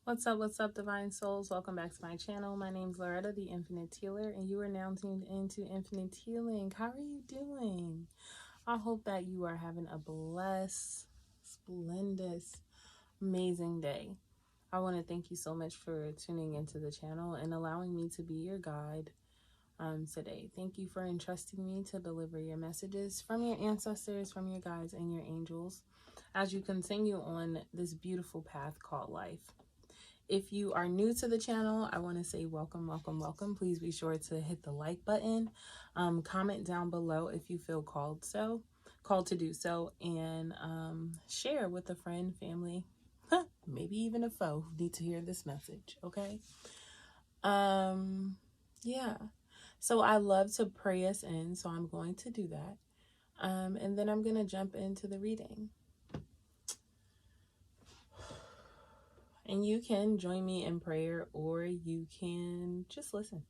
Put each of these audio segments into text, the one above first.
What's up, divine souls? Welcome back to my channel. My name's Loretta, the Infinite Healer, and you are now tuned into Infinite Healing. How are you doing? I hope that you are having a blessed, splendid, amazing day. I want to thank you so much for tuning into the channel and allowing me to be your guide today. Thank you for entrusting me to deliver your messages from your ancestors, from your guides, and your angels as you continue on this beautiful path called life. If you are new to the channel, I want to say welcome. Please be sure to hit the like button, comment down below if you feel called to do so, and share with a friend, family, maybe even a foe who need to hear this message. Okay. Yeah. So I love to pray us in, so I'm going to do that. And then I'm going to jump into the reading. And you can join me in prayer, or you can just listen.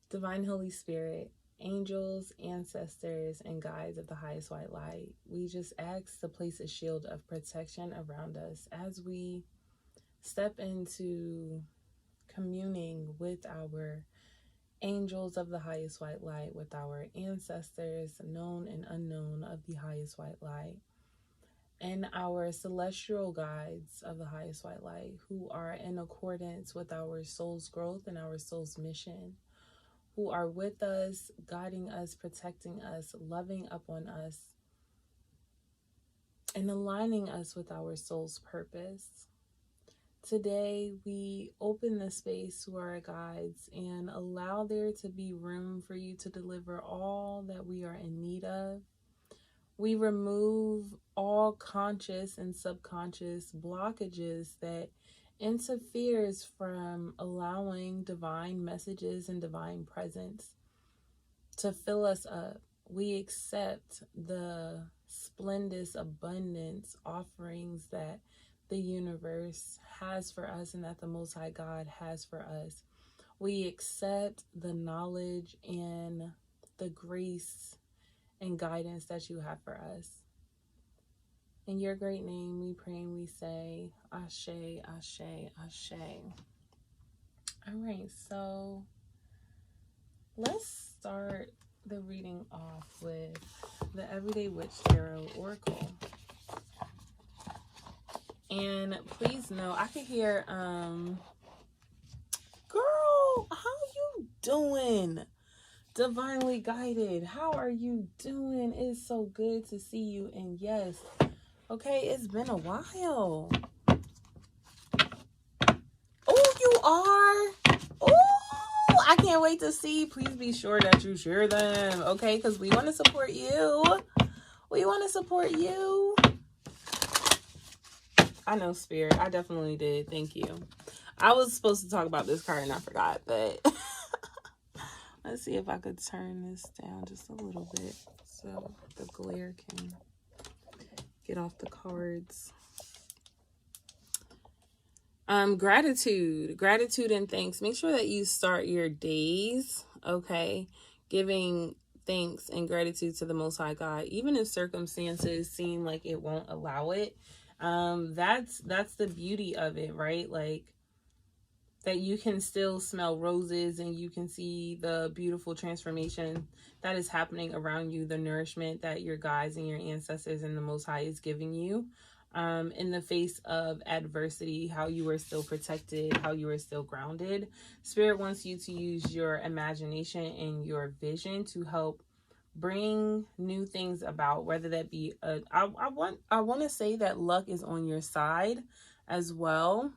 Divine Holy Spirit, angels, ancestors, and guides of the highest white light, we just ask to place a shield of protection around us as we step into communing with our angels of the highest white light, with our ancestors, known and unknown, of the highest white light, and our celestial guides of the highest white light, who are in accordance with our soul's growth and our soul's mission, who are with us, guiding us, protecting us, loving upon us, and aligning us with our soul's purpose. Today, we open the space to our guides and allow there to be room for you to deliver all that we are in need of. We remove all conscious and subconscious blockages that interferes from allowing divine messages and divine presence to fill us up. We accept the splendid abundance offerings that the universe has for us and that the Most High God has for us. We accept the knowledge and the grace and guidance that you have for us. In your great name, we pray and we say, Ashe, Ashe, Ashe. All right, so let's start the reading off with the Everyday Witch Tarot Oracle. And please know, I can hear, girl, how you doing? Divinely guided, how are you doing? It's so good to see you. And yes, okay, it's been a while. Oh, you are. Oh, I can't wait to see. Please be sure that you share them, okay? Because we want to support you. We want to support you. I know, Spirit. I definitely did. Thank you. I was supposed to talk about this card and I forgot, but let's see if I could turn this down just a little bit so the glare can get off the cards. Gratitude and thanks. Make sure that you start your days, okay, giving thanks and gratitude to the Most High God, even if circumstances seem like it won't allow it. That's the beauty of it, right? Like, that you can still smell roses and you can see the beautiful transformation that is happening around you, the nourishment that your guides and your ancestors and the Most High is giving you, in the face of adversity, how you are still protected, how you are still grounded. Spirit wants you to use your imagination and your vision to help bring new things about, whether that be I want to say that luck is on your side as well.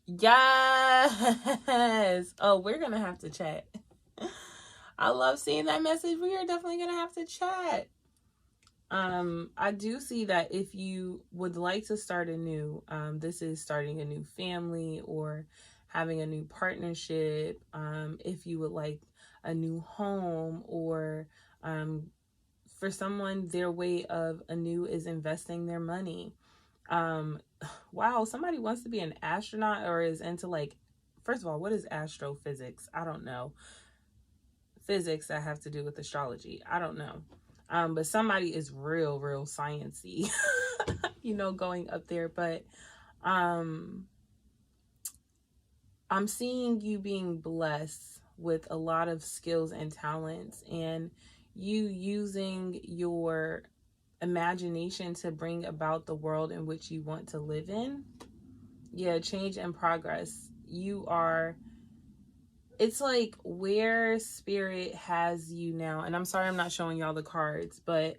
Yes. Oh, we're gonna have to chat. I love seeing that message. We are definitely gonna have to chat. I do see that if you would like to start anew, this is starting a new family or having a new partnership, if you would like a new home, or for someone, their way of anew is investing their money. Wow, somebody wants to be an astronaut or is into, like, first of all, what is astrophysics? I don't know. Physics that have to do with astrology, I don't know. But somebody is real sciencey, going up there. But I'm seeing you being blessed with a lot of skills and talents, and you using your imagination to bring about the world in which you want to live in. Yeah, change and progress. It's like where spirit has you now, and I'm sorry I'm not showing y'all the cards, but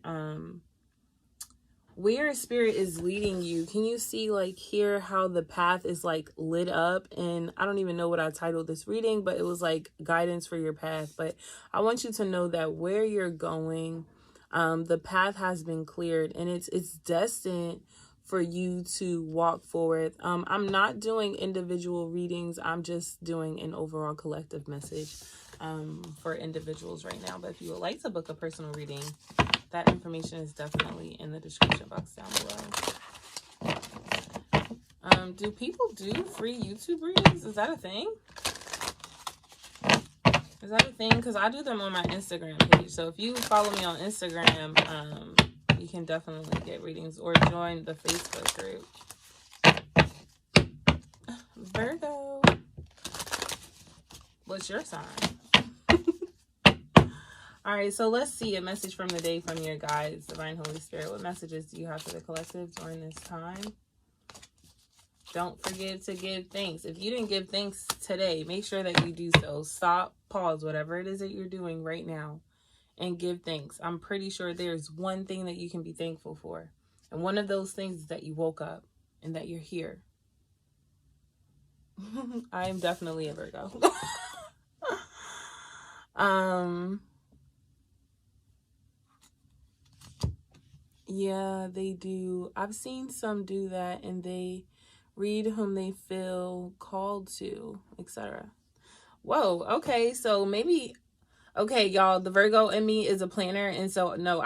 where spirit is leading you, can you see like here how the path is like lit up? And I don't even know what I titled this reading, but it was like guidance for your path. But I want you to know that where you're going, the path has been cleared, and it's destined for you to walk forward. I'm not doing individual readings. I'm just doing an overall collective message for individuals right now. But if you would like to book a personal reading, that information is definitely in the description box down below. Do people do free YouTube readings? Is that a thing? Is that a thing? Because I do them on my Instagram page. So if you follow me on Instagram, you can definitely get readings or join the Facebook group. Virgo. What's your sign? All right, so let's see a message from the day from your guides, Divine Holy Spirit. What messages do you have for the collective during this time? Don't forget to give thanks. If you didn't give thanks today, make sure that you do so. Stop, pause, whatever it is that you're doing right now, and give thanks. I'm pretty sure there's one thing that you can be thankful for. And one of those things is that you woke up and that you're here. I am definitely a Virgo. Yeah, they do. I've seen some do that, and they read whom they feel called to, etc. Whoa, okay, so maybe, okay, y'all, the Virgo in me is a planner, and so, no,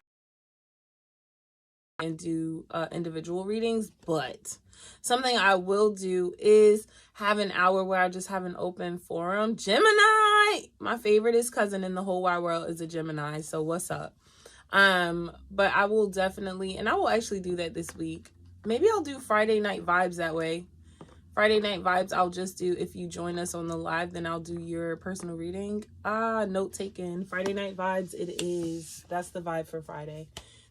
and do individual readings, but something I will do is have an hour where I just have an open forum. Gemini! My favorite is cousin in the whole wide world is a Gemini, so what's up? But I will definitely, and I will actually do that this week. Maybe I'll do Friday night vibes that way. Friday night vibes, I'll just do, if you join us on the live, then I'll do your personal reading. Note taken. Friday night vibes, it is. That's the vibe for Friday.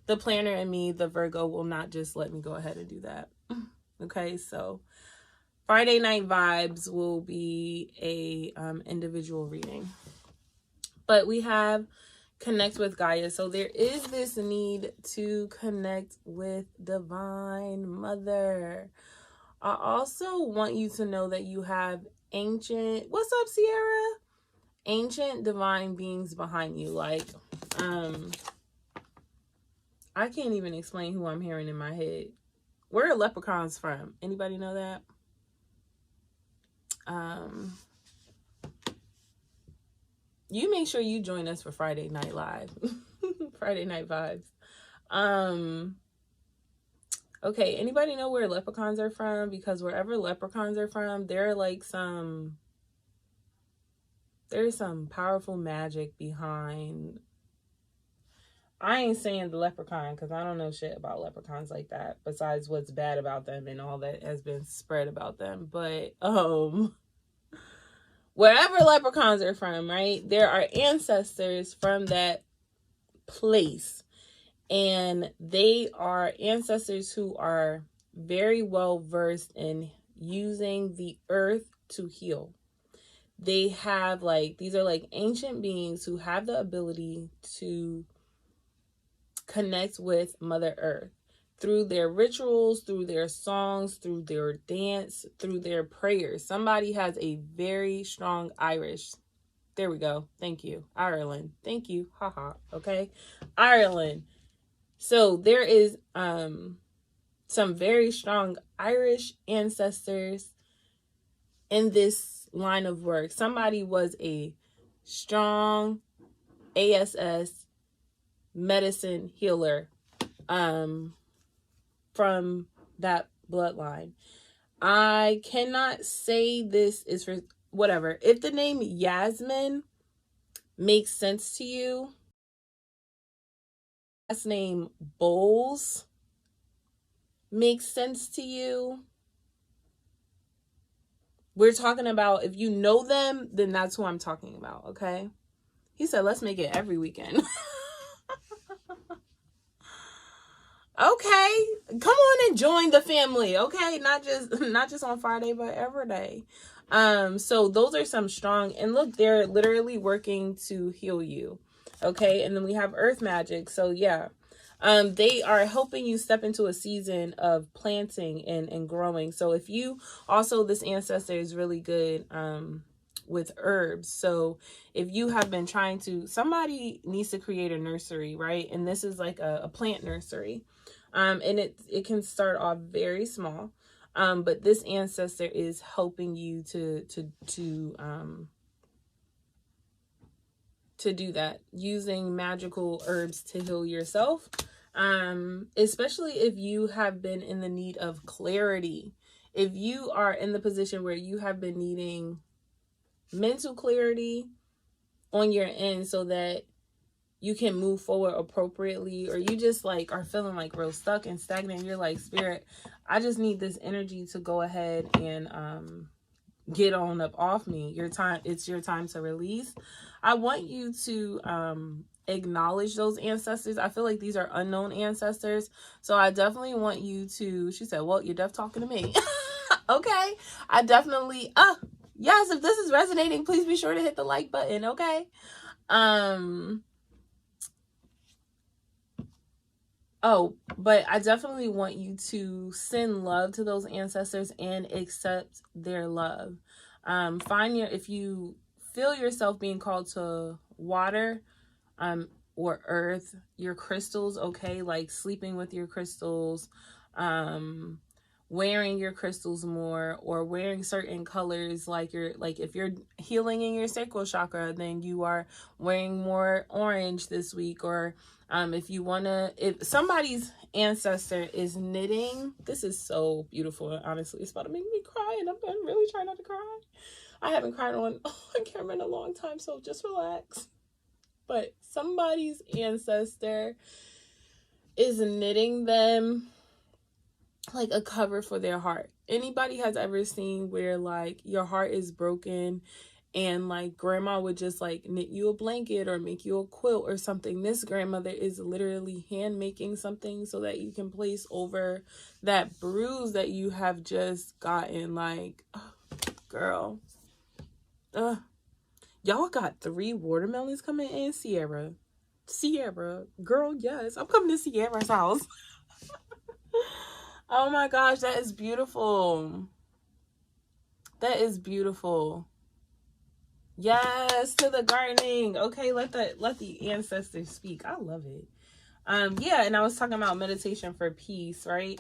The planner and me, the Virgo, will not just let me go ahead and do that. Okay, so Friday night vibes will be a individual reading. But we have connect with Gaia. So there is this need to connect with Divine Mother. I also want you to know that you have ancient, what's up, Sierra? Ancient divine beings behind you. Like, I can't even explain who I'm hearing in my head. Where are leprechauns from? Anybody know that? You make sure you join us for Friday Night Live. Friday Night Vibes. Okay, anybody know where leprechauns are from? Because wherever leprechauns are from, there's some powerful magic behind. I ain't saying the leprechaun because I don't know shit about leprechauns like that, besides what's bad about them and all that has been spread about them. But wherever leprechauns are from, right, there are ancestors from that place, and they are ancestors who are very well versed in using the earth to heal. They have these are ancient beings who have the ability to connect with Mother Earth through their rituals, through their songs, through their dance, through their prayers. Somebody has a very strong Irish. There we go. Thank you. Ireland. Thank you. Haha. Okay. Ireland. So there is some very strong Irish ancestors in this line of work. Somebody was a strong ASS medicine healer from that bloodline. I cannot say this is for whatever. If the name Yasmin makes sense to you, last name Bowles makes sense to you, we're talking about, if you know them, then that's who I'm talking about, okay? He said, let's make it every weekend. Okay, come on and join the family, okay? Not just on Friday, but every day. So those are some strong, and look, they're literally working to heal you, okay? And then we have earth magic. So yeah, they are helping you step into a season of planting and growing. So if you also, this ancestor is really good with herbs. So if you have been trying to, somebody needs to create a nursery, right? And this is like a plant nursery. And it can start off very small. But this ancestor is helping you to do that, using magical herbs to heal yourself. Especially if you have been in the need of clarity. If you are in the position where you have been needing mental clarity on your end so that you can move forward appropriately, or you just like are feeling like real stuck and stagnant, you're like, Spirit, I just need this energy to go ahead and get on up off me. It's your time to release. I want you to acknowledge those ancestors. I feel like these are unknown ancestors, so I definitely want you to, she said, well, you're deaf talking to me. Okay, I definitely yes, if this is resonating, please be sure to hit the like button, okay? Oh, but I definitely want you to send love to those ancestors and accept their love. If you feel yourself being called to water, or earth, your crystals, okay, like sleeping with your crystals, wearing your crystals more, or wearing certain colors, like if you're healing in your sacral chakra, then you are wearing more orange this week. Or if somebody's ancestor is knitting, this is so beautiful. Honestly, it's about to make me cry, and I'm really trying not to cry. I haven't cried on camera in a long time, so just relax. But somebody's ancestor is knitting them like a cover for their heart. Anybody has ever seen where like your heart is broken and like grandma would just like knit you a blanket or make you a quilt or something? This grandmother is literally hand making something so that you can place over that bruise that you have just gotten. Like, oh, girl, y'all got 3 watermelons coming in. Sierra, girl, yes, I'm coming to Sierra's house. Oh my gosh, that is beautiful. That is beautiful. Yes, to the gardening. Okay, let the ancestors speak. I love it. Yeah, and I was talking about meditation for peace, right?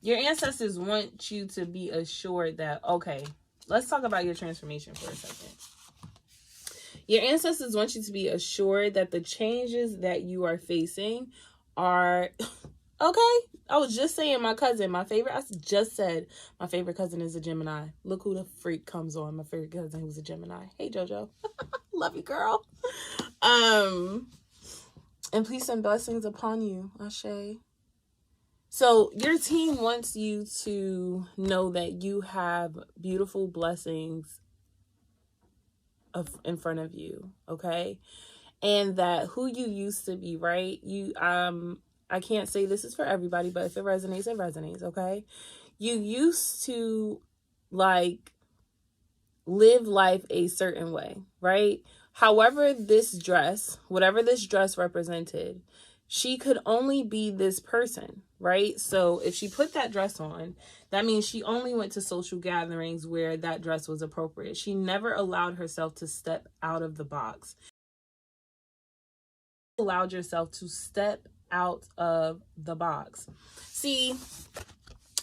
Your ancestors want you to be assured that, okay, let's talk about your transformation for a second. Your ancestors want you to be assured that the changes that you are facing are okay. I was just saying I just said my favorite cousin is a Gemini. Look who the freak comes on. My favorite cousin who's a Gemini. Hey, JoJo. Love you, girl. And peace and blessings upon you, Ashe. So your team wants you to know that you have beautiful blessings in front of you, okay? And that who you used to be, right? I can't say this is for everybody, but if it resonates, it resonates, okay? You used to, like, live life a certain way, right? However, whatever this dress represented, she could only be this person, right? So if she put that dress on, that means she only went to social gatherings where that dress was appropriate. She never allowed herself to step out of the box. Allowed yourself to step out of the box. See,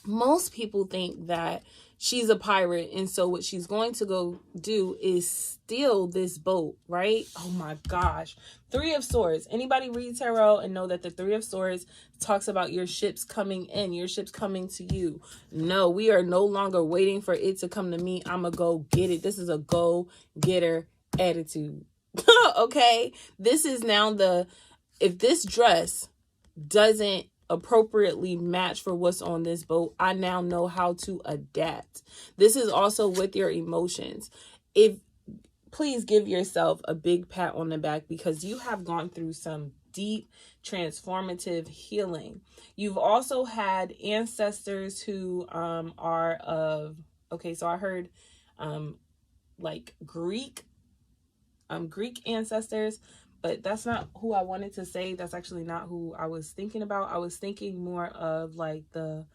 most people think that she's a pirate, and so what she's going to go do is steal this boat, right? Oh my gosh. 3 of Swords. Anybody read tarot and know that the 3 of Swords talks about your ships coming in, your ships coming to you. No, we are no longer waiting for it to come to me. I'm gonna go get it. This is a go-getter attitude. Okay? This is now if this dress doesn't appropriately match for what's on this boat, I now know how to adapt. This is also with your emotions. Please give yourself a big pat on the back, because you have gone through some deep transformative healing. You've also had ancestors who are of, okay, so I heard like Greek ancestors, but that's not who I wanted to say. That's actually not who I was thinking about. I was thinking more of like the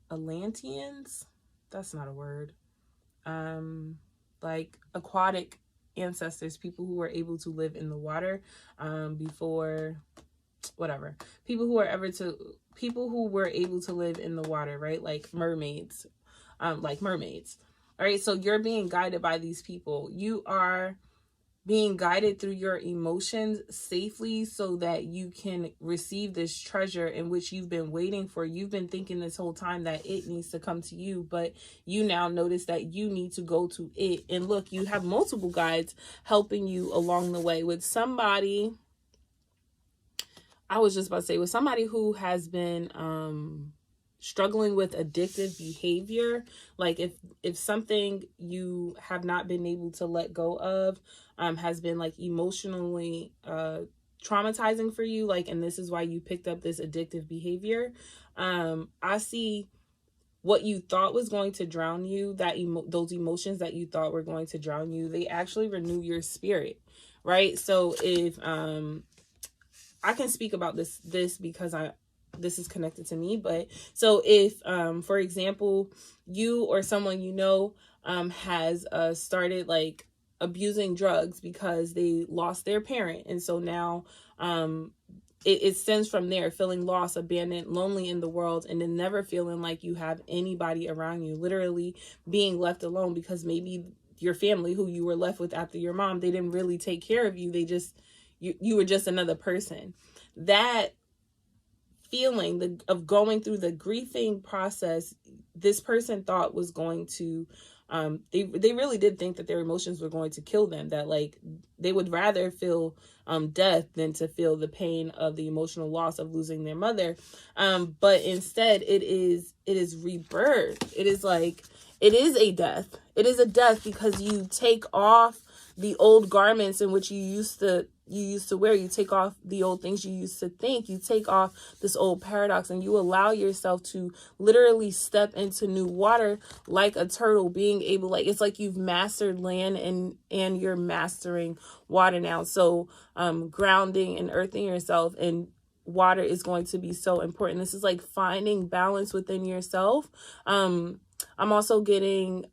Atlanteans. That's not a word. Like aquatic ancestors, people who were able to live in the water before whatever. People who were able to live in the water, right? Like mermaids. All right, so you're being guided by these people. You are being guided through your emotions safely so that you can receive this treasure in which you've been waiting for. You've been thinking this whole time that it needs to come to you, but you now notice that you need to go to it. And look, you have multiple guides helping you along the way. With somebody, I was just about to say, with somebody who has been struggling with addictive behavior, like if something you have not been able to let go of has been like emotionally traumatizing for you, like, and this is why you picked up this addictive behavior, I see what you thought was going to drown you, that those emotions that you thought were going to drown you, they actually renew your spirit, right? So if I can speak about this because this is connected to me, but so if for example, you or someone you know has started like abusing drugs because they lost their parent, and so now it stems from there, feeling lost, abandoned, lonely in the world, and then never feeling like you have anybody around you, literally being left alone because maybe your family who you were left with after your mom, they didn't really take care of you, they just you were just another person. That feeling of going through the grieving process, this person thought was going to they really did think that their emotions were going to kill them, that like they would rather feel death than to feel the pain of the emotional loss of losing their mother, but instead it is rebirth. It is a death because you take off the old garments in which you used to wear. You take off the old things you used to think. You take off this old paradox and you allow yourself to literally step into new water like a turtle, being able, like, it's like you've mastered land and you're mastering water now. So grounding and earthing yourself and water is going to be so important. This is like finding balance within yourself. I'm also getting,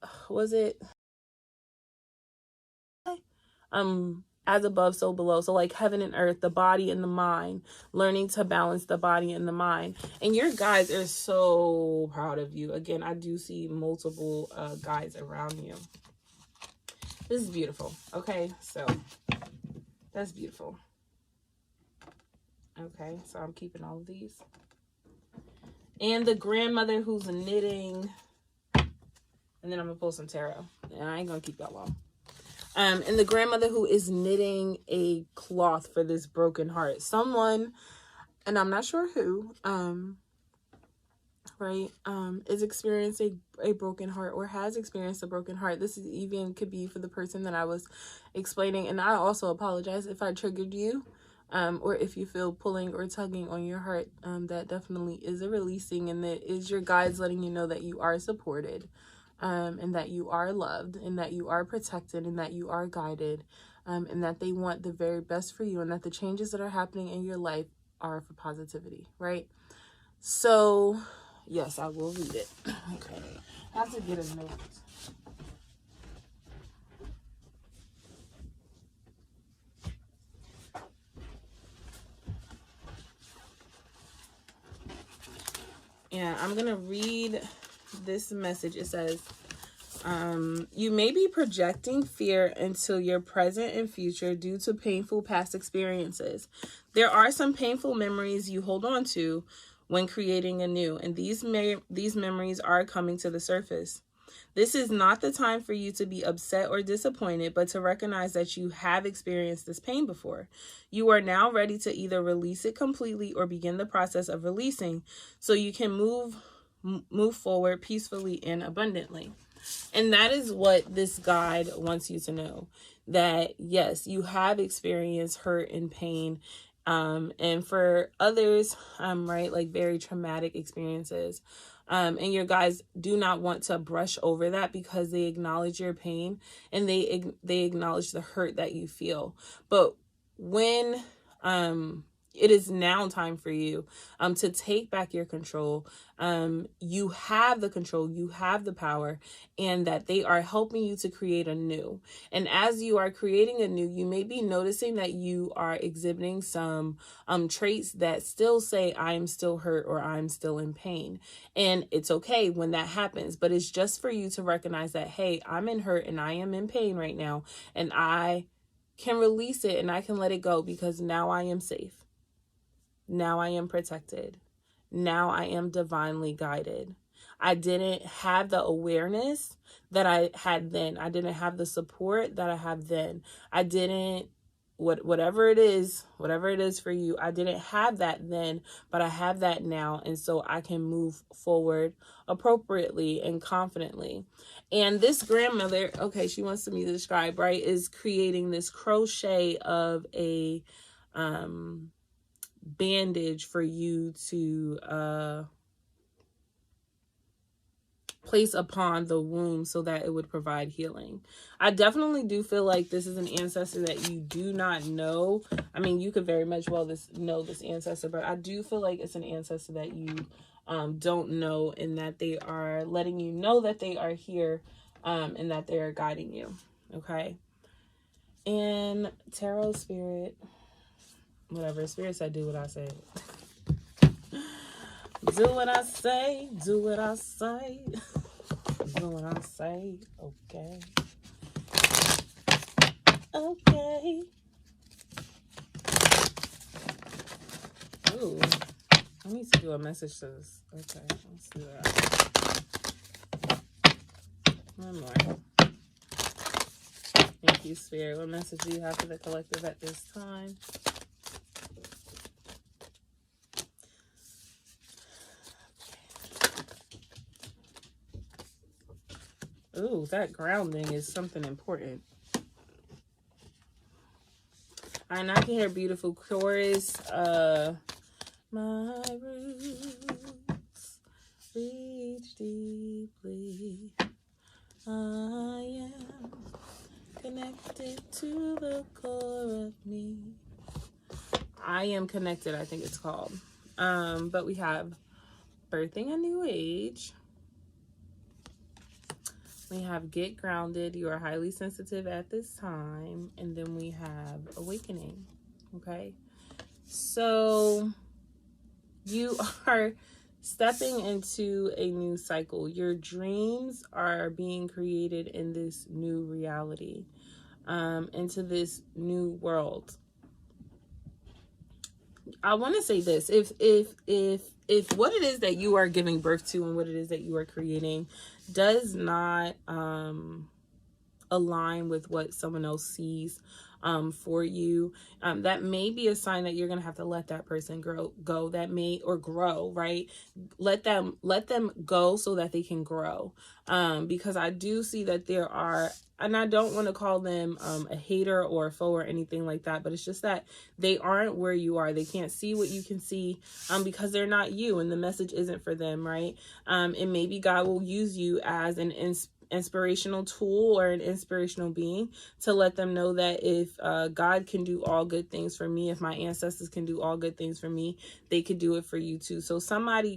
as above, so below. So like heaven and earth, the body and the mind, learning to balance the body and the mind. And your guides are so proud of you. Again, I do see multiple guides around you. This is beautiful. Okay, so that's beautiful. Okay, so I'm keeping all of these. And the grandmother who's knitting. And then I'm going to pull some tarot. And I ain't going to keep that long. And the grandmother who is knitting a cloth for this broken heart. Someone, and I'm not sure who, is experiencing a broken heart or has experienced a broken heart. This is even could be for the person that I was explaining. And I also apologize if I triggered you, or if you feel pulling or tugging on your heart. That definitely is a releasing, and that is your guides letting you know that you are supported. And that you are loved, and that you are protected, and that you are guided, and that they want the very best for you, and that the changes that are happening in your life are for positivity, right? So, yes, I will read it. Okay. I have to get a note. Yeah, I'm going to read this message. It says, you may be projecting fear into your present and future due to painful past experiences. There are some painful memories you hold on to when creating anew, and these memories are coming to the surface. This is not the time for you to be upset or disappointed, but to recognize that you have experienced this pain before. You are now ready to either release it completely or begin the process of releasing so you can move forward peacefully and abundantly. And that is what this guide wants you to know, that yes, you have experienced hurt and pain. And for others, right, like very traumatic experiences. And your guys do not want to brush over that because they acknowledge your pain and they acknowledge the hurt that you feel. But when it is now time for you to take back your control. You have the control, you have the power, and that they are helping you to create a new. And as you are creating a new, you may be noticing that you are exhibiting some traits that still say, I am still hurt or I'm still in pain. And it's okay when that happens, but it's just for you to recognize that, hey, I'm in hurt and I am in pain right now, and I can release it and I can let it go because now I am safe. Now I am protected. Now I am divinely guided. I didn't have the awareness that I had then. I didn't have the support that I have then. I didn't, whatever it is for you, I didn't have that then, but I have that now. And so I can move forward appropriately and confidently. And this grandmother, okay, she wants me to describe, right, is creating this crochet of a, bandage for you to place upon the wound so that it would provide healing. I definitely do feel like this is an ancestor that you do not know. I mean, you could very much well know this ancestor, but I do feel like it's an ancestor that you don't know, and that they are letting you know that they are here and that they are guiding you. Okay. And tarot spirit, whatever spirit said, do what I said. Do what I say, do what I say, do what I say, okay. Okay. Ooh, I need to do a message to this. Okay, let's do that. One more. Thank you, Spirit. What message do you have for the collective at this time? Ooh, that grounding is something important. And I can hear beautiful chorus. My roots reach deeply. I am connected to the core of me. I am connected, I think it's called. But we have birthing a new age. We have get grounded. You are highly sensitive at this time. And then we have awakening. Okay. So you are stepping into a new cycle. Your dreams are being created in this new reality, into this new world. I want to say this, if what it is that you are giving birth to and what it is that you are creating does not align with what someone else sees for you, that may be a sign that you're going to have to let that person go, that may, or grow, right? Let them go so that they can grow. Because I do see that there are, and I don't want to call them a hater or a foe or anything like that, but it's just that they aren't where you are. They can't see what you can see because they're not you, and the message isn't for them, right? And maybe God will use you as an inspirational tool or an inspirational being to let them know that if God can do all good things for me, if my ancestors can do all good things for me, they could do it for you too. So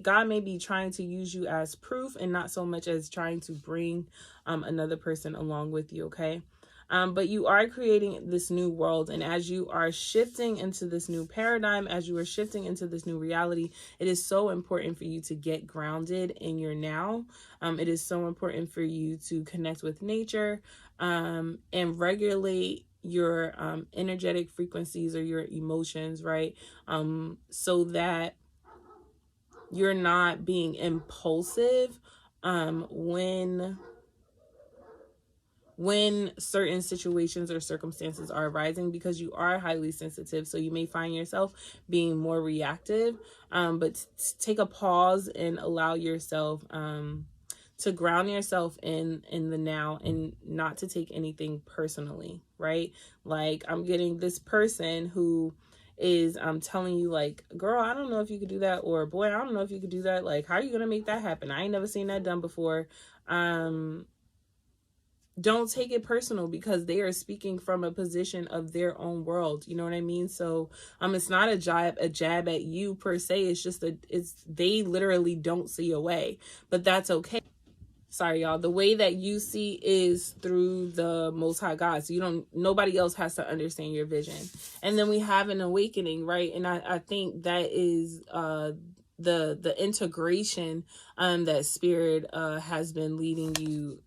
God may be trying to use you as proof and not so much as trying to bring another person along with you, okay? But you are creating this new world, and as you are shifting into this new paradigm, as you are shifting into this new reality, it is so important for you to get grounded in your now. It is so important for you to connect with nature and regulate your energetic frequencies or your emotions, right? So that you're not being impulsive when when certain situations or circumstances are arising, because you are highly sensitive. So you may find yourself being more reactive, but take a pause and allow yourself to ground yourself in the now, and not to take anything personally, right? Like, I'm getting this person who is telling you, like, girl, I don't know if you could do that, or boy, I don't know if you could do that. Like, how are you gonna make that happen? I ain't never seen that done before. Don't take it personal, because they are speaking from a position of their own world. You know what I mean? So it's not a jab at you per se. It's just they literally don't see a way, but that's okay. Sorry, y'all. The way that you see is through the Most High God. So nobody else has to understand your vision. And then we have an awakening, right? And I think that is the integration that Spirit has been leading you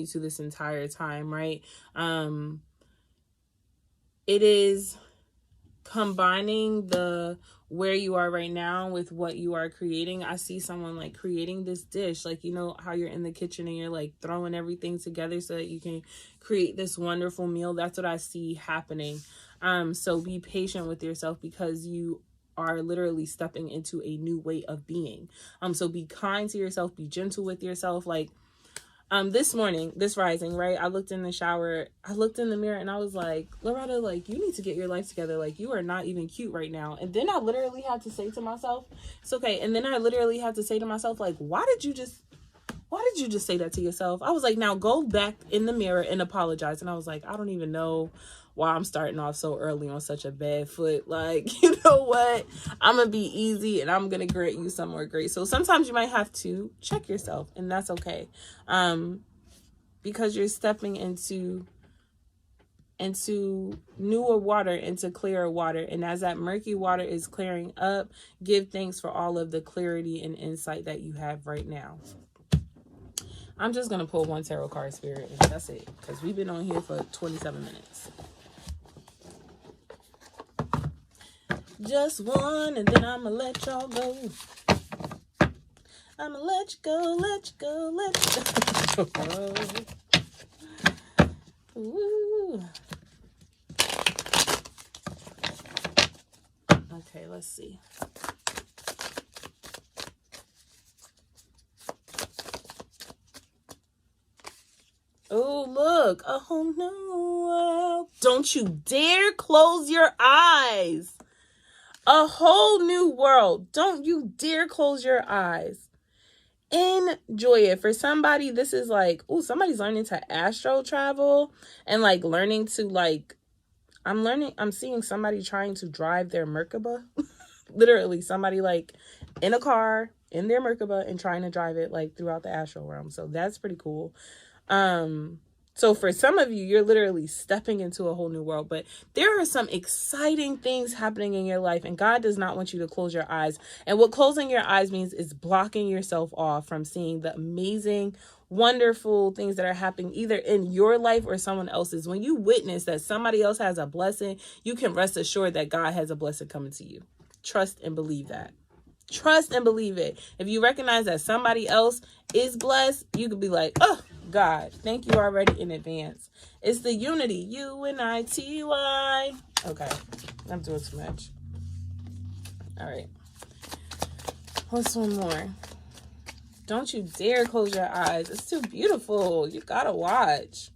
to this entire time, right? It is combining where you are right now with what you are creating. I see someone like creating this dish, like, you know how you're in the kitchen and you're like throwing everything together so that you can create this wonderful meal. That's what I see happening. So be patient with yourself, because you are literally stepping into a new way of being. So be kind to yourself, be gentle with yourself. Like, this rising, right? I looked in the shower, I looked in the mirror, and I was like, Loretta, like, you need to get your life together. Like, you are not even cute right now. And then I literally had to say to myself, it's okay. And then I literally had to say to myself, like, why did you just say that to yourself? I was like, now go back in the mirror and apologize. And I was like, I don't even know why I'm starting off so early on such a bad foot. Like, you know what? I'm going to be easy, and I'm going to grant you some more grace. So sometimes you might have to check yourself, and that's okay. Because you're stepping into newer water, into clearer water. And as that murky water is clearing up, give thanks for all of the clarity and insight that you have right now. I'm just going to pull one tarot card, Spirit, and that's it, because we've been on here for 27 minutes. Just one, and then I'm going to let y'all go. I'm going to let you go. Ooh. Okay, let's see. Oh, look. Oh, no. Don't you dare close your eyes. A whole new world. Don't you dare close your eyes. Enjoy it. For somebody, this is like, oh, somebody's learning to astro travel, and like learning to, like, I'm seeing somebody trying to drive their Merkaba. Literally somebody like in a car in their Merkaba and trying to drive it like throughout the astral realm. So that's pretty cool. So for some of you, you're literally stepping into a whole new world, but there are some exciting things happening in your life, and God does not want you to close your eyes. And what closing your eyes means is blocking yourself off from seeing the amazing, wonderful things that are happening either in your life or someone else's. When you witness that somebody else has a blessing, you can rest assured that God has a blessing coming to you. Trust and believe that. Trust and believe it. If you recognize that somebody else is blessed, you could be like, oh, God, thank you already in advance. It's the unity. U-N-I-T-Y. Okay, I'm doing too much. All right. What's one more? Don't you dare close your eyes. It's too beautiful. You gotta watch.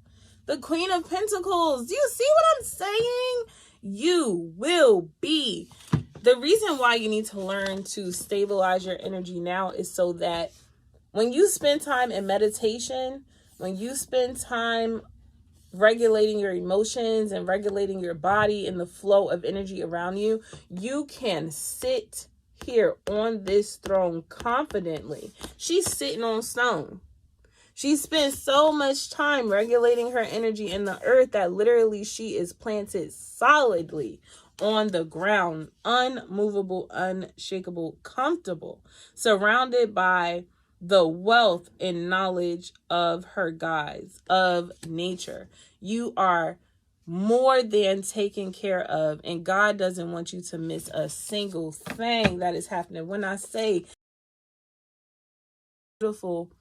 The Queen of Pentacles. Do you see what I'm saying? You will be. The reason why you need to learn to stabilize your energy now is so that when you spend time in meditation, when you spend time regulating your emotions and regulating your body and the flow of energy around you, you can sit here on this throne confidently. She's sitting on stone. She spends so much time regulating her energy in the earth that literally she is planted solidly on the ground, unmovable, unshakable, comfortable, surrounded by the wealth and knowledge of her guides, of nature. You are more than taken care of, and God doesn't want you to miss a single thing that is happening. When I say beautiful,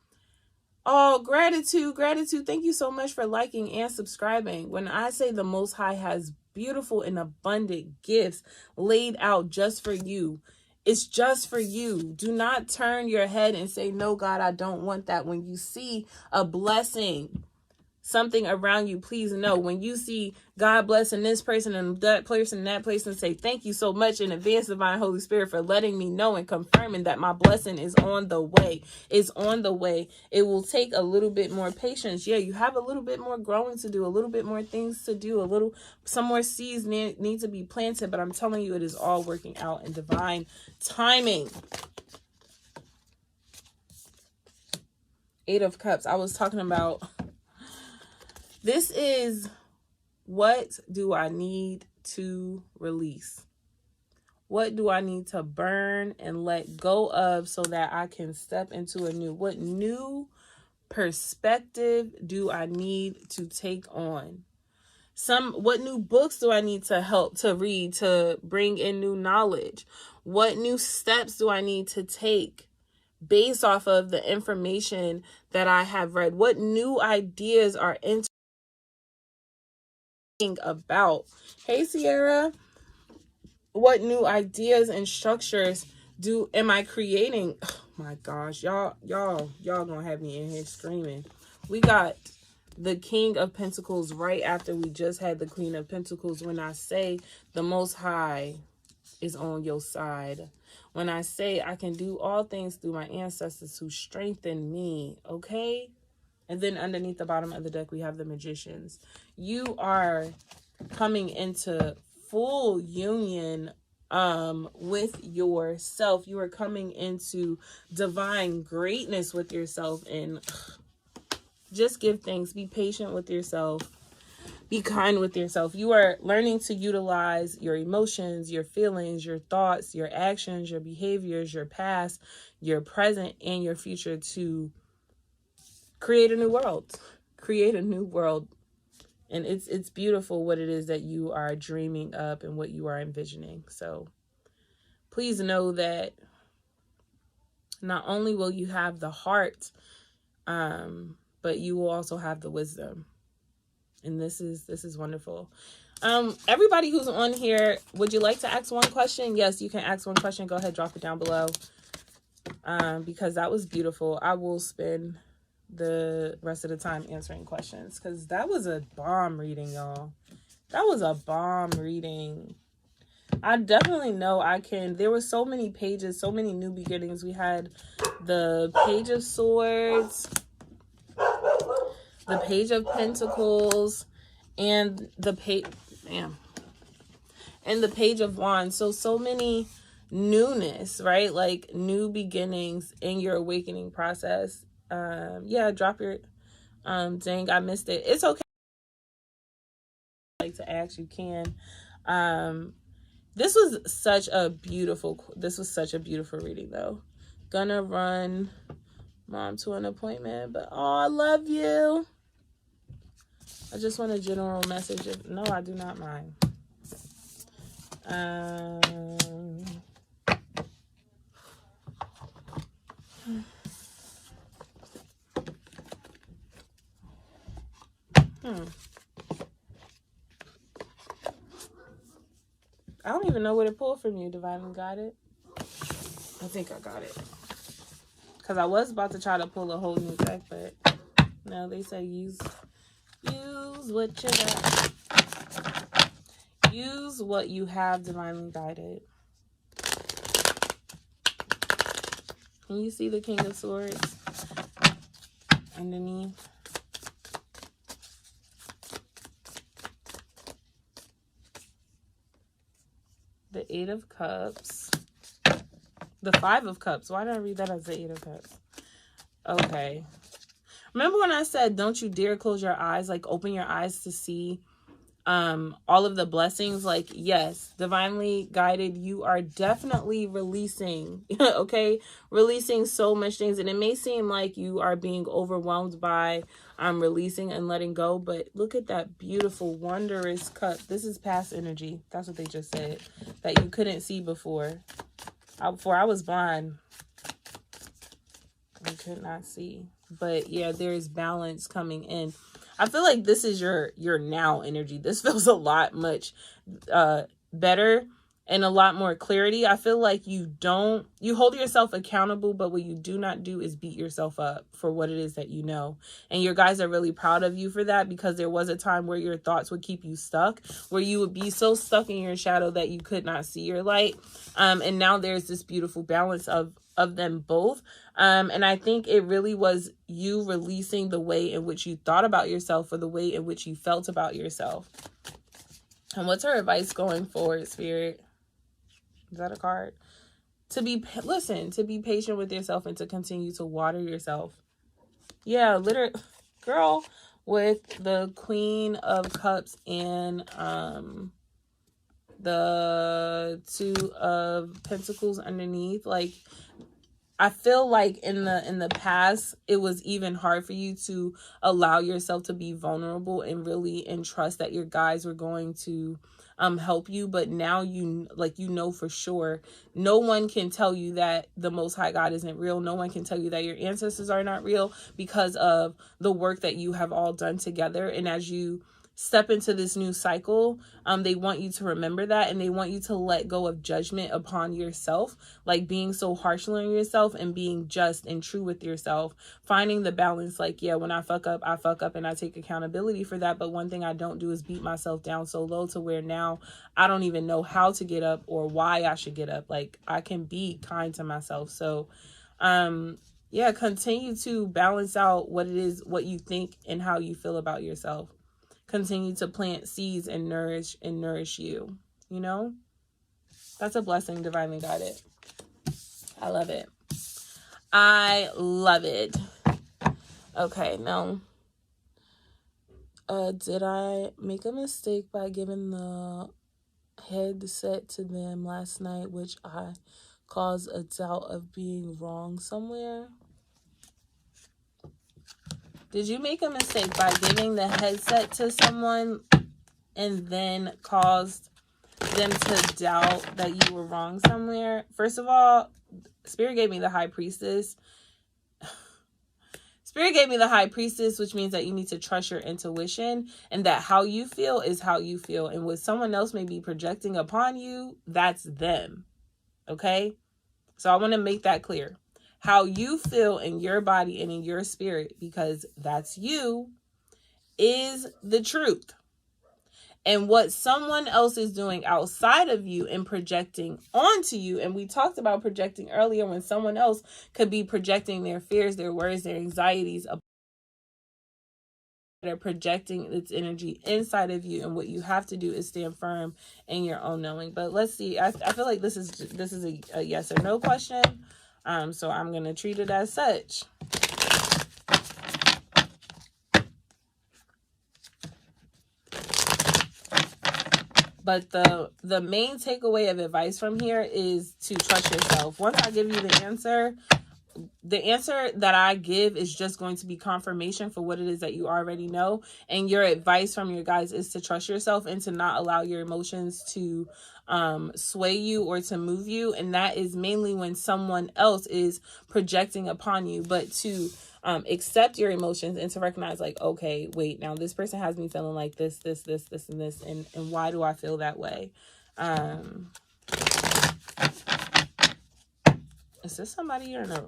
Oh, gratitude, gratitude. Thank you so much for liking and subscribing. When I say the Most High has beautiful and abundant gifts laid out just for you, it's just for you. Do not turn your head and say, no, God, I don't want that. When you see a blessing, something around you, please know, when you see God blessing this person and that person, say thank you so much in advance, Divine Holy Spirit, for letting me know and confirming that my blessing is on the way. It's on the way. It will take a little bit more patience. Yeah, you have a little bit more growing to do, a little bit more things to do, some more seeds need to be planted, but I'm telling you, it is all working out in divine timing. Eight of Cups. I was talking about, this is, what do I need to release? What do I need to burn and let go of so that I can step into what new perspective do I need to take on? What new books do I need to help to read to bring in new knowledge? What new steps do I need to take based off of the information that I have read? What new ideas are entering about? Hey, Sierra. What new ideas and structures am I creating? Oh my gosh, y'all gonna have me in here screaming. We got the King of Pentacles right after we just had the Queen of Pentacles. When I say the Most High is on your side, when I say I can do all things through my ancestors who strengthen me, okay? And then underneath the bottom of the deck, we have the Magicians. You are coming into full union with yourself. You are coming into divine greatness with yourself, and just give thanks. Be patient with yourself. Be kind with yourself. You are learning to utilize your emotions, your feelings, your thoughts, your actions, your behaviors, your past, your present, and your future to create a new world. Create a new world. And it's beautiful what it is that you are dreaming up and what you are envisioning. So please know that not only will you have the heart, but you will also have the wisdom. And this is wonderful. Everybody who's on here, would you like to ask one question? Yes, you can ask one question. Go ahead, drop it down below. Because that was beautiful. I will spend the rest of the time answering questions, because that was a bomb reading, y'all. That was a bomb reading. I definitely know I can. There were so many pages, so many new beginnings. We had the Page of Swords, the Page of Pentacles, and the Page of Wands. So many newness, right? Like new beginnings in your awakening process. Yeah, drop your dang, I missed it. It's okay. Like to ask, you can. This was such a beautiful reading though. Gonna run mom to an appointment, but oh, I love you. I just want a general message. No, I do not mind. I don't even know what it pulled from you, Divinely Guided. I think I got it. Because I was about to try to pull a whole new deck, but no, they say use what you got. Use what you have, Divinely Guided. Can you see the King of Swords underneath? The Eight of Cups. The Five of Cups. Why did I read that as the Eight of Cups? Okay. Remember when I said, don't you dare close your eyes? Like, open your eyes to see all of the blessings. Like, yes, Divinely Guided, you are definitely releasing, okay? Releasing so much things. And it may seem like you are being overwhelmed by releasing and letting go. But look at that beautiful, wondrous cup. This is past energy. That's what they just said. That you couldn't see before. Before I was blind. could not see. But yeah, there's balance coming in. I feel like this is your now energy. This feels a lot much better and a lot more clarity. I feel like you hold yourself accountable, but what you do not do is beat yourself up for what it is that you know. And your guys are really proud of you for that, because there was a time where your thoughts would keep you stuck, where you would be so stuck in your shadow that you could not see your light. And now there's this beautiful balance of them both. And I think it really was you releasing the way in which you thought about yourself, or the way in which you felt about yourself. And what's her advice going forward, Spirit? Is that a card? To be patient with yourself and to continue to water yourself. Yeah, girl, with the Queen of Cups and the Two of Pentacles underneath. Like, I feel like in the past, it was even hard for you to allow yourself to be vulnerable and really trust that your guys were going to help you. But now you know for sure, no one can tell you that the Most High God isn't real. No one can tell you that your ancestors are not real, because of the work that you have all done together. And as you step into this new cycle, they want you to remember that, and they want you to let go of judgment upon yourself, like being so harsh on yourself, and being just and true with yourself, finding the balance. Like, yeah, when I fuck up and I take accountability for that, but one thing I don't do is beat myself down so low to where now I don't even know how to get up or why I should get up. Like, I can be kind to myself. So yeah, continue to balance out what it is, what you think and how you feel about yourself. Continue to plant seeds and nourish you. You know, that's a blessing, divinely guided. I love it. I love it. Okay, now, did I make a mistake by giving the headset to them last night, which I caused a doubt of being wrong somewhere? Did you make a mistake by giving the headset to someone and then caused them to doubt that you were wrong somewhere? First of all, Spirit gave me the High Priestess. Spirit gave me the High Priestess, which means that you need to trust your intuition, and that how you feel is how you feel. And what someone else may be projecting upon you, that's them. Okay? So I want to make that clear. How you feel in your body and in your spirit, because that's you, is the truth. And what someone else is doing outside of you and projecting onto you, and we talked about projecting earlier, when someone else could be projecting their fears, their worries, their anxieties, they're projecting its energy inside of you, and what you have to do is stand firm in your own knowing. But let's see. I feel like this is a yes or no question. So I'm going to treat it as such. But the main takeaway of advice from here is to trust yourself. Once I give you the answer that I give is just going to be confirmation for what it is that you already know. And your advice from your guys is to trust yourself and to not allow your emotions to sway you or to move you. And that is mainly when someone else is projecting upon you. But to accept your emotions and to recognize, like, okay, wait, now this person has me feeling like this, and this, and why do I feel that way? Is this somebody you're in a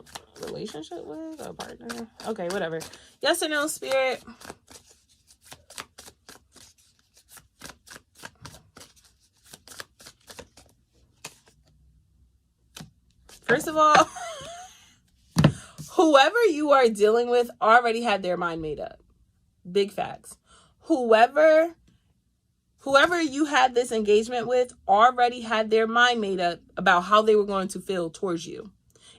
relationship with, a partner? Okay, whatever. Yes or no, Spirit? First of all, whoever you are dealing with already had their mind made up. Big facts. Whoever you had this engagement with already had their mind made up about how they were going to feel towards you.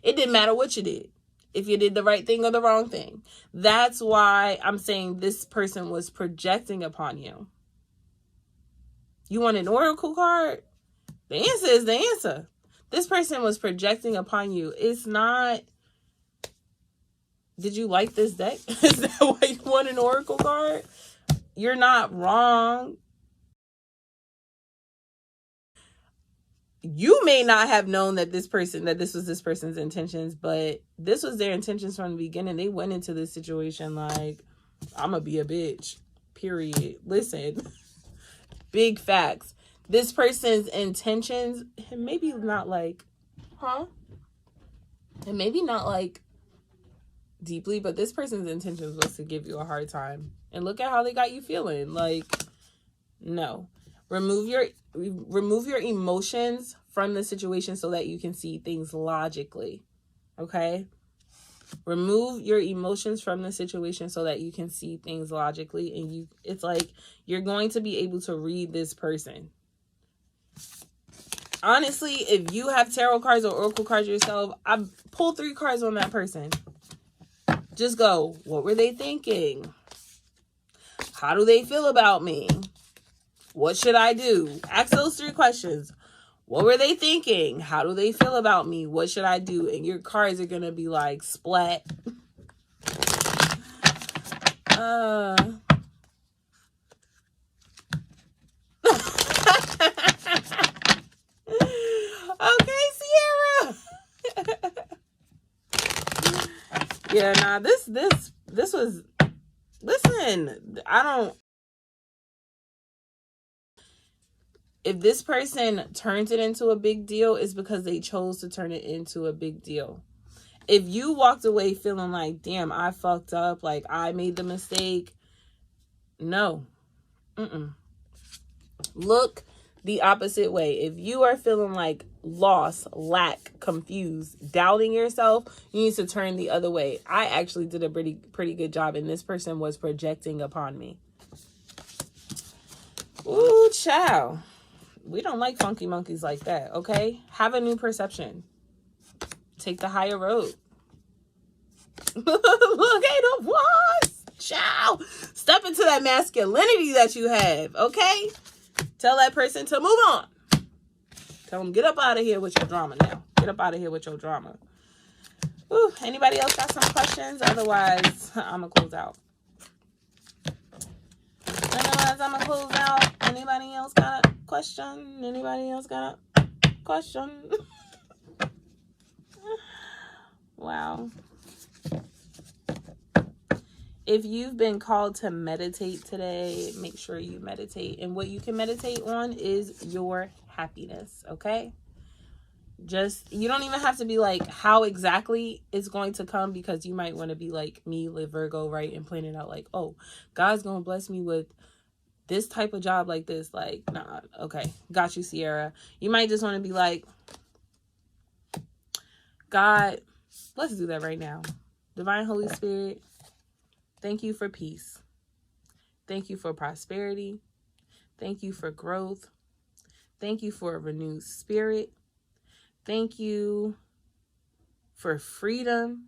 It didn't matter what you did. If you did the right thing or the wrong thing. That's why I'm saying this person was projecting upon you. You want an oracle card? The answer is the answer. This person was projecting upon you. It's not, did you like this deck? Is that why you want an oracle card? You're not wrong. you may not have known that this was this person's intentions, but this was their intentions from the beginning. They went into this situation like, I'm gonna be a bitch, period. Listen, big facts. This person's intentions, maybe not like, and maybe not like deeply, but this person's intentions was to give you a hard time. And look at how they got you feeling. Like, no. Remove your emotions from the situation so that you can see things logically. Okay? Remove your emotions from the situation so that you can see things logically, and it's like you're going to be able to read this person. Honestly, if you have tarot cards or oracle cards yourself, I pull 3 cards on that person. Just go, what were they thinking? How do they feel about me? What should I do? Ask those 3 questions. What were they thinking? How do they feel about me? What should I do? And your cards are going to be like, splat. Okay, Sierra. Yeah, nah, this was, listen, if this person turns it into a big deal, it's because they chose to turn it into a big deal. If you walked away feeling like, damn, I fucked up, like I made the mistake, no. Look the opposite way. If you are feeling like lost, lack, confused, doubting yourself, you need to turn the other way. I actually did a pretty good job, and this person was projecting upon me. Ooh, child. We don't like funky monkeys like that, okay? Have a new perception. Take the higher road. Look at the boss. Child. Step into that masculinity that you have, okay? Tell that person to move on. Tell them, get up out of here with your drama now. Get up out of here with your drama. Ooh, anybody else got some questions? Otherwise, I'm going to close out. Anybody else got a question? Anybody else got a question? Wow. If you've been called to meditate today, make sure you meditate. And what you can meditate on is your happiness, okay? You don't even have to be like how exactly it's going to come, because you might want to be like me, live Virgo, right? And plan it out like, oh, God's going to bless me with this type of job like this. Like, nah, okay. Got you, Sierra. You might just want to be like, God, let's do that right now. Divine Holy Spirit, thank you for peace. Thank you for prosperity. Thank you for growth. Thank you for a renewed spirit. Thank you for freedom.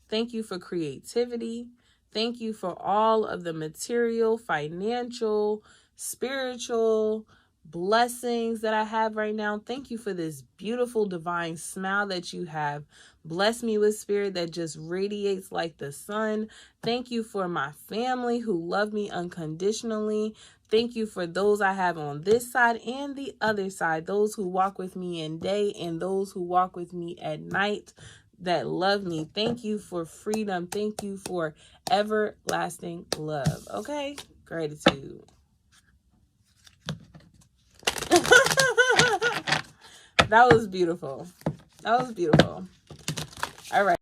Thank you for creativity. Thank you for all of the material, financial, spiritual blessings that I have right now. Thank you for this beautiful divine smile that you have. Bless me with spirit that just radiates like the sun. Thank you for my family who love me unconditionally. Thank you for those I have on this side and the other side, those who walk with me in day and those who walk with me at night that love me. Thank you for freedom. Thank you for everlasting love. Okay? Gratitude. That was beautiful. That was beautiful. All right.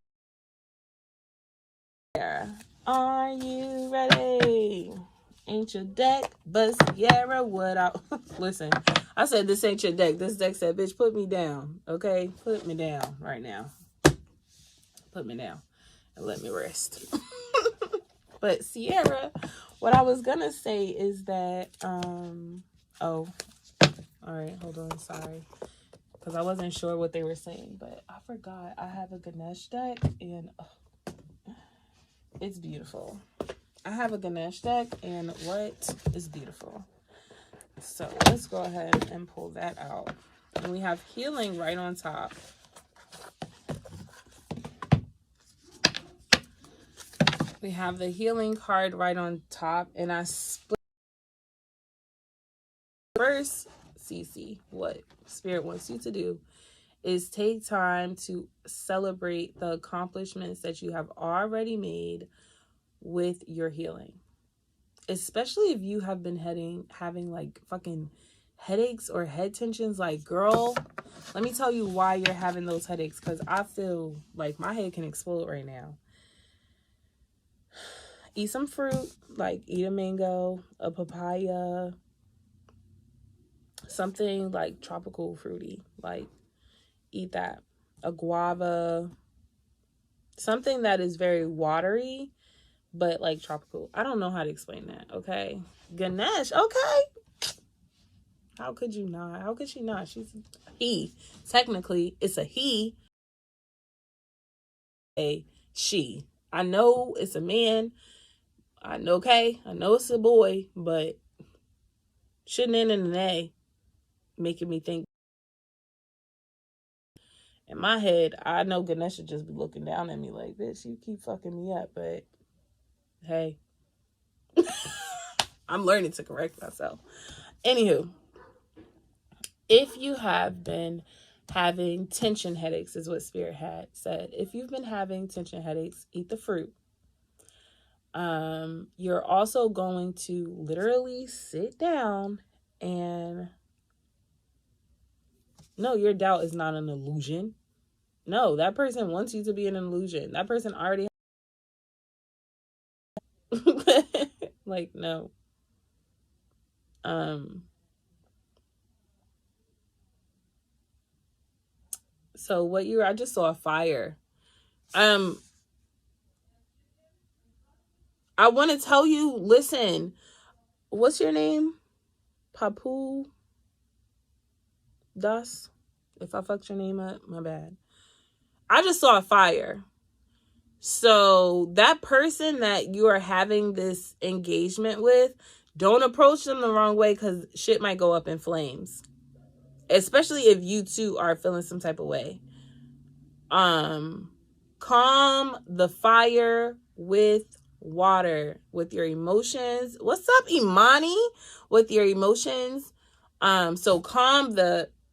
Are you ready? Ain't your deck, but Sierra, what I... Listen, I said this ain't your deck. This deck said, bitch, put me down. Okay? Put me down right now. Put me down and let me rest. But Sierra, what I was gonna say is that, oh, all right, hold on, sorry. Because I wasn't sure what they were saying, but I forgot. I have a Ganesh deck, and it's beautiful. I have a Ganesh deck, and what is beautiful? So let's go ahead and pull that out. And we have healing right on top. We have the healing card right on top, and I split. First CC, what Spirit wants you to do is take time to celebrate the accomplishments that you have already made with your healing. Especially if you have been having like fucking headaches or head tensions. Like, girl, let me tell you why you're having those headaches, because I feel like my head can explode right now. Eat some fruit, like eat a mango, a papaya, something like tropical fruity, like eat that. A guava, something that is very watery, but like tropical. I don't know how to explain that, okay? Ganesh, okay. How could you not? How could she not? She's he. Technically, it's a he, a she. I know it's a man. I know, okay? I know it's a boy, but shouldn't end in an A, making me think. In my head, I know Ganesh should just be looking down at me like, bitch, you keep fucking me up, but hey. I'm learning to correct myself. Anywho, if you have been having tension headaches, is what Spirit had said. If you've been having tension headaches, eat the fruit. You're also going to literally sit down and no, your doubt is not an illusion. No, that person wants you to be an illusion. That person already like, no. So what I just saw a fire. I want to tell you, listen, what's your name? Papu Das? If I fucked your name up, my bad. I just saw a fire. So that person that you are having this engagement with, don't approach them the wrong way, because shit might go up in flames. Especially if you two are feeling some type of way. Calm the fire with water, with your emotions. What's up, Imani? With your emotions. So calm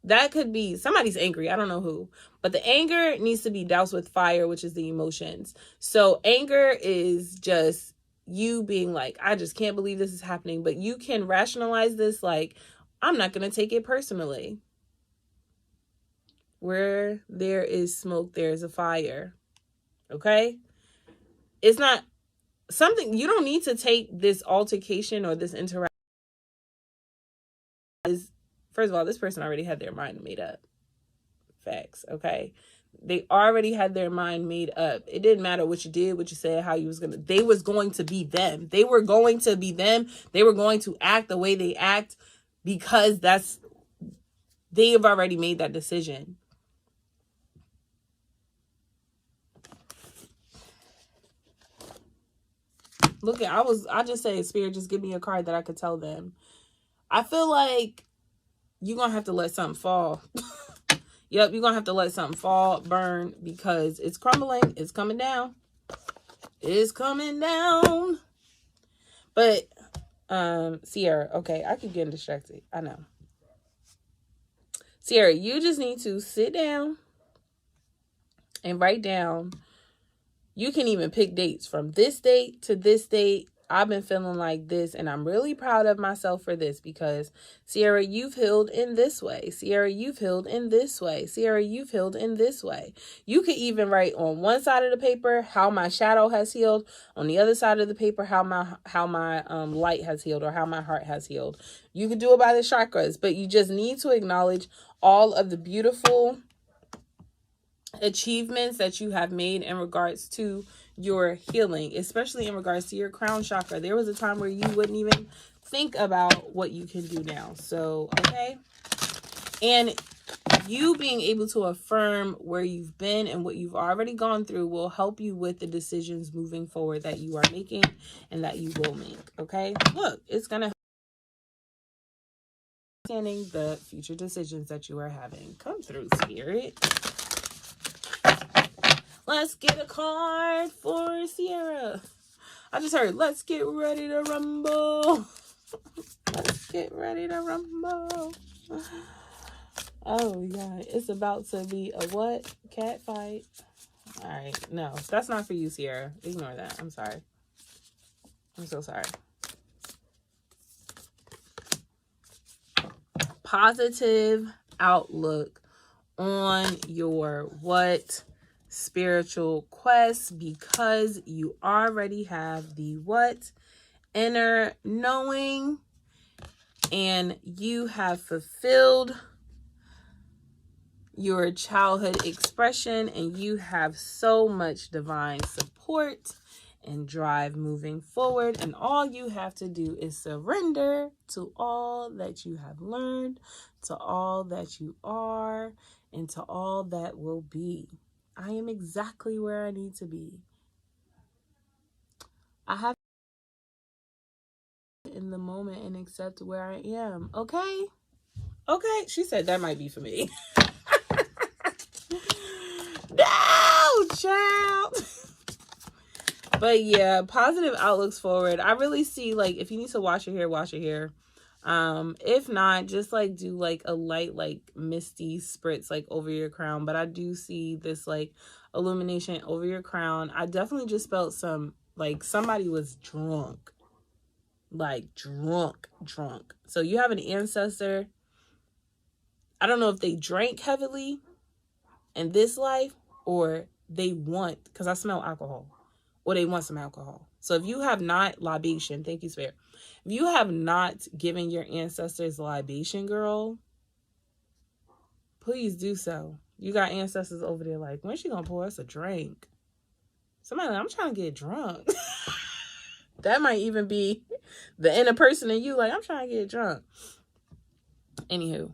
that could be somebody's angry. I don't know who, but the anger needs to be doused with fire, which is the emotions. So anger is just you being like, I just can't believe this is happening. But you can rationalize this like, I'm not going to take it personally. Where there is smoke, there is a fire. Okay? It's not something, you don't need to take this altercation or this interaction. First of all, this person already had their mind made up. Facts, okay? They already had their mind made up. It didn't matter what you did, what you said, how you was gonna. They was going to be them. They were going to be them. They were going to act the way they act because they have already made that decision. Look, I just say, Spirit, just give me a card that I could tell them. I feel like you're going to have to let something fall. Yep, you're going to have to let something fall, burn, because it's crumbling. It's coming down. It's coming down. But, Sierra, okay, I keep getting distracted. I know. Sierra, you just need to sit down and write down. You can even pick dates from this date to this date. I've been feeling like this, and I'm really proud of myself for this because, Sierra, you've healed in this way. Sierra, you've healed in this way. Sierra, you've healed in this way. You could even write on one side of the paper how my shadow has healed, on the other side of the paper how my light has healed, or how my heart has healed. You could do it by the chakras, but you just need to acknowledge all of the beautiful achievements that you have made in regards to your healing, especially in regards to your crown chakra. There was a time where you wouldn't even think about what you can do now. So, okay. And you being able to affirm where you've been and what you've already gone through will help you with the decisions moving forward that you are making and that you will make. Okay. Look, it's going to help understanding the future decisions that you are having. Come through, Spirit. Let's get a card for Sierra. I just heard, let's get ready to rumble. Let's get ready to rumble. Oh, yeah. It's about to be a what? Cat fight? All right. No, that's not for you, Sierra. Ignore that. I'm sorry. I'm so sorry. Positive outlook on your what? Spiritual quest, because you already have the what? Inner knowing, and you have fulfilled your childhood expression, and you have so much divine support and drive moving forward, and all you have to do is surrender to all that you have learned, to all that you are, and to all that will be. I am exactly where I need to be. I have to in the moment and accept where I am. Okay, she said that might be for me. No, child. But yeah, positive outlooks forward. I really see, like, if you need to wash your hair, wash your hair. If not, just like do like a light, like misty spritz like over your crown. But I do see this like illumination over your crown. I definitely just felt some, like, somebody was drunk. Like drunk. So you have an ancestor. I don't know if they drank heavily in this life, or they want, because I smell alcohol, or they want some alcohol. So if you have not, libation, thank you, Spirit. If you have not given your ancestors libation, girl, please do so. You got ancestors over there like, when's she gonna pour us a drink? Somebody like, I'm trying to get drunk. That might even be the inner person in you, like, I'm trying to get drunk. Anywho,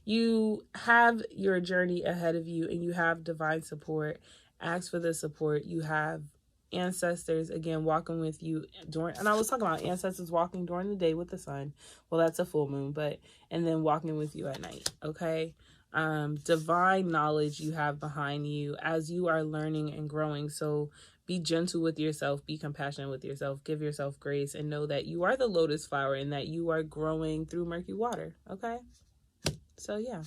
you have your journey ahead of you, and you have divine support. Ask for the support. You have ancestors, again, walking with you during, and I was talking about ancestors walking during the day with the sun. Well, that's a full moon, and then walking with you at night. Okay. Divine knowledge you have behind you as you are learning and growing. So be gentle with yourself, be compassionate with yourself, give yourself grace, and know that you are the lotus flower and that you are growing through murky water. Okay. So yeah.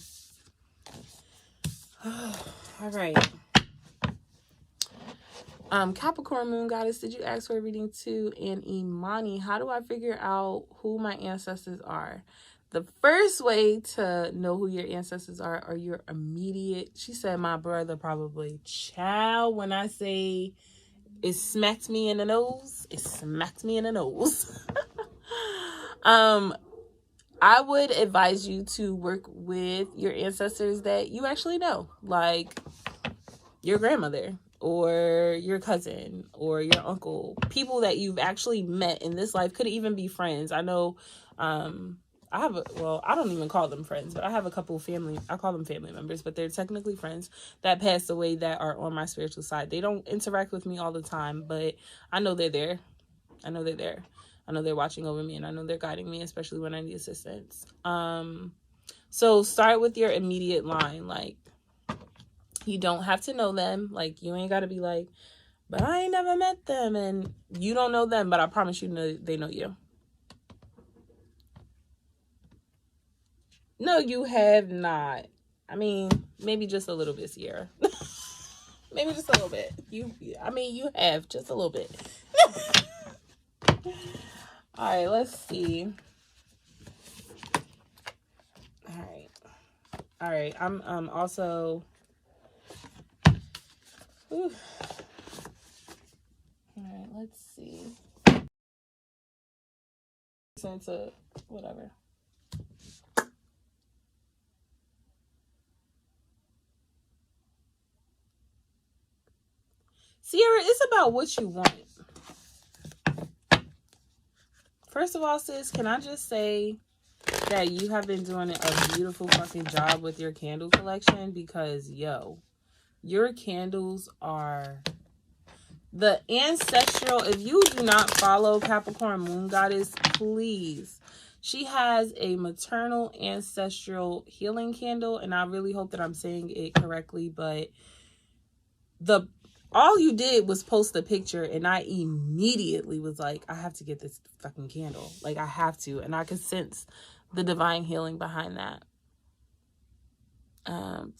All right. Capricorn Moon Goddess, did you ask for a reading too? And Imani, how do I figure out who my ancestors are? The first way to know who your ancestors are your immediate, she said my brother probably. Child, when I say it smacked me in the nose, it smacked me in the nose. I would advise you to work with your ancestors that you actually know, like your grandmother or your cousin or your uncle, people that you've actually met in this life. Could even be friends. I know, I don't even call them friends, but I have a couple family, I call them family members, but they're technically friends that passed away that are on my spiritual side. They don't interact with me all the time, but I know they're there. I know they're watching over me, and I know they're guiding me, especially when I need assistance. So start with your immediate line. Like, you don't have to know them. Like, you ain't got to be like, but I ain't never met them, and you don't know them, but I promise you they know you. No, you have not. I mean, maybe just a little bit, Sierra. Maybe just a little bit. You have just a little bit. All right, let's see. All right. I'm also. All right, let's see. Into whatever. Sierra, it's about what you want. First of all, sis, can I just say that you have been doing a beautiful fucking job with your candle collection, because, yo, your candles are the ancestral. If you do not follow Capricorn Moon Goddess, please. She has a maternal ancestral healing candle, and I really hope that I'm saying it correctly, but all you did was post a picture, and I immediately was like, I have to get this fucking candle. Like, I have to. And I could sense the divine healing behind that.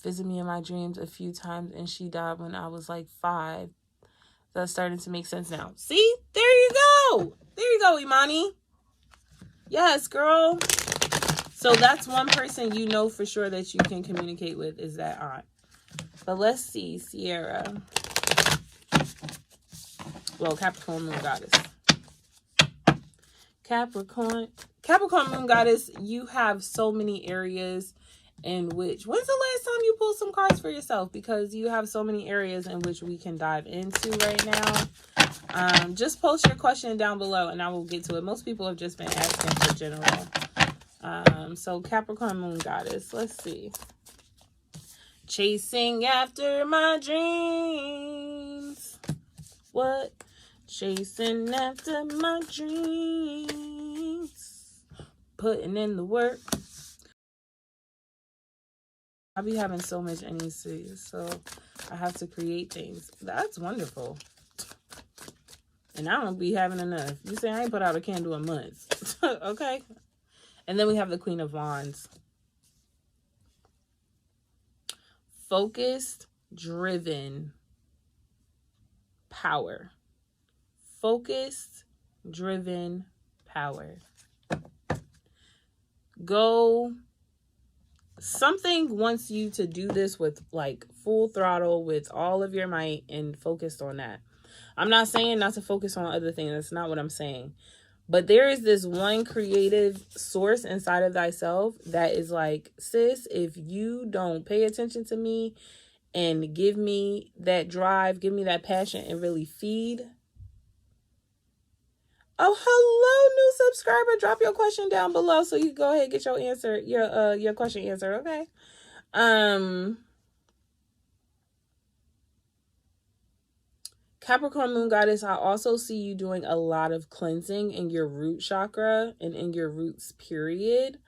Visit me in my dreams a few times, and she died when I was like 5. That's starting to make sense now. See? There you go. There you go, Imani. Yes, girl. So that's one person you know for sure that you can communicate with, is that aunt. But let's see, Sierra. Well, Capricorn Moon Goddess. Capricorn Moon Goddess, you have so many areas in which... When's the last time you pulled some cards for yourself? Because you have so many areas in which we can dive into right now. Just post your question down below and I will get to it. Most people have just been asking for general. So Capricorn Moon Goddess, let's see. Chasing after my dreams. What? Chasing after my dreams. Putting in the work. I be having so much NEC, so I have to create things. That's wonderful. And I don't be having enough. You say I ain't put out a candle in months. Okay. And then we have the Queen of Wands. Focused, driven, power. Focused, driven, power. Go. Something wants you to do this with like full throttle, with all of your might, and focused on that. I'm not saying not to focus on other things. That's not what I'm saying. But there is this one creative source inside of thyself that is like, sis, if you don't pay attention to me and give me that drive, give me that passion, and really feed. Oh, hello, new subscriber. Drop your question down below so you can go ahead and get your answer, your question answered, okay? Capricorn Moon Goddess, I also see you doing a lot of cleansing in your root chakra and in your roots, period.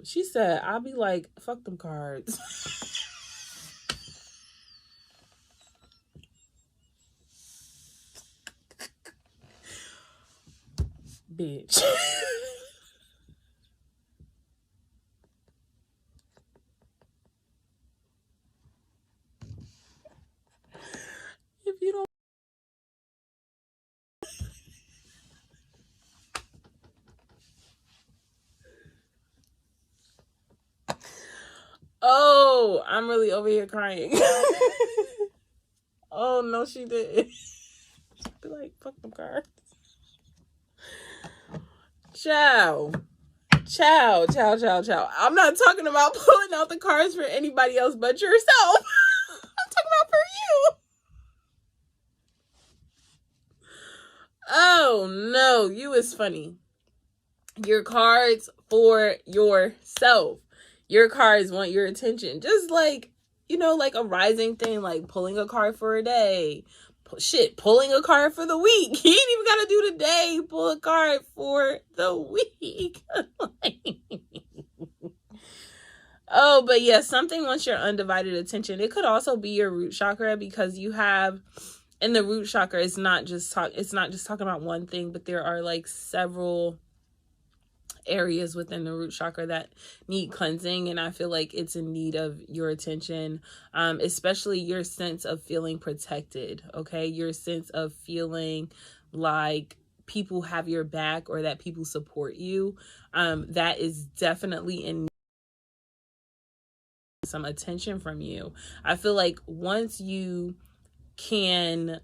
She said, I'll be like, fuck them cards. Bitch. If you don't... Oh, I'm really over here crying. Oh, no, she didn't. She'd be like, fuck them cards. Ciao. Ciao, ciao, ciao, ciao. I'm not talking about pulling out the cards for anybody else but yourself. I'm talking about for you. Oh, no, you is funny. Your cards for yourself. Your cards want your attention. Just like, you know, like a rising thing, like pulling a card for a day. Shit, pulling a card for the week. You ain't even got to do the day. Pull a card for the week. Oh, but yeah, something wants your undivided attention. It could also be your root chakra, because you have... in the root chakra, it's not just talking about one thing, but there are like several areas within the root chakra that need cleansing, and I feel like it's in need of your attention, especially your sense of feeling protected, okay? Your sense of feeling like people have your back, or that people support you. That is definitely in need of some attention from you. I feel like once you can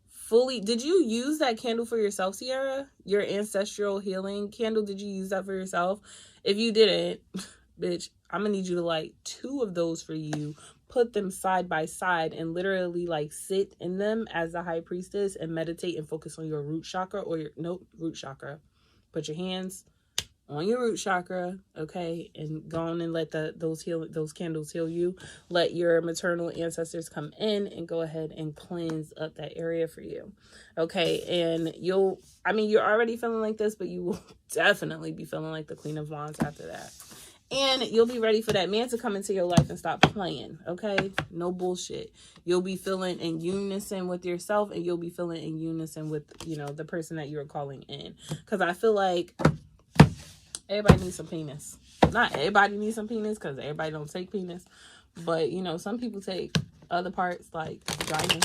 fully... Did you use that candle for yourself, Sierra? Your ancestral healing candle, did you use that for yourself? If you didn't, bitch, I'm gonna need you to light 2 of those for you, put them side by side, and literally like sit in them as the high priestess and meditate and focus on your root chakra, or your root chakra. Put your hands on your root chakra, okay, and go on and let those candles heal you. Let your maternal ancestors come in and go ahead and cleanse up that area for you, okay? And you're already feeling like this, but you will definitely be feeling like the Queen of Wands after that. And you'll be ready for that man to come into your life and stop playing, okay? No bullshit. You'll be feeling in unison with yourself, and you'll be feeling in unison with, you know, the person that you're calling in. Because I feel like everybody needs some penis. Not everybody needs some penis, because everybody don't take penis. But, you know, some people take other parts, like vagina.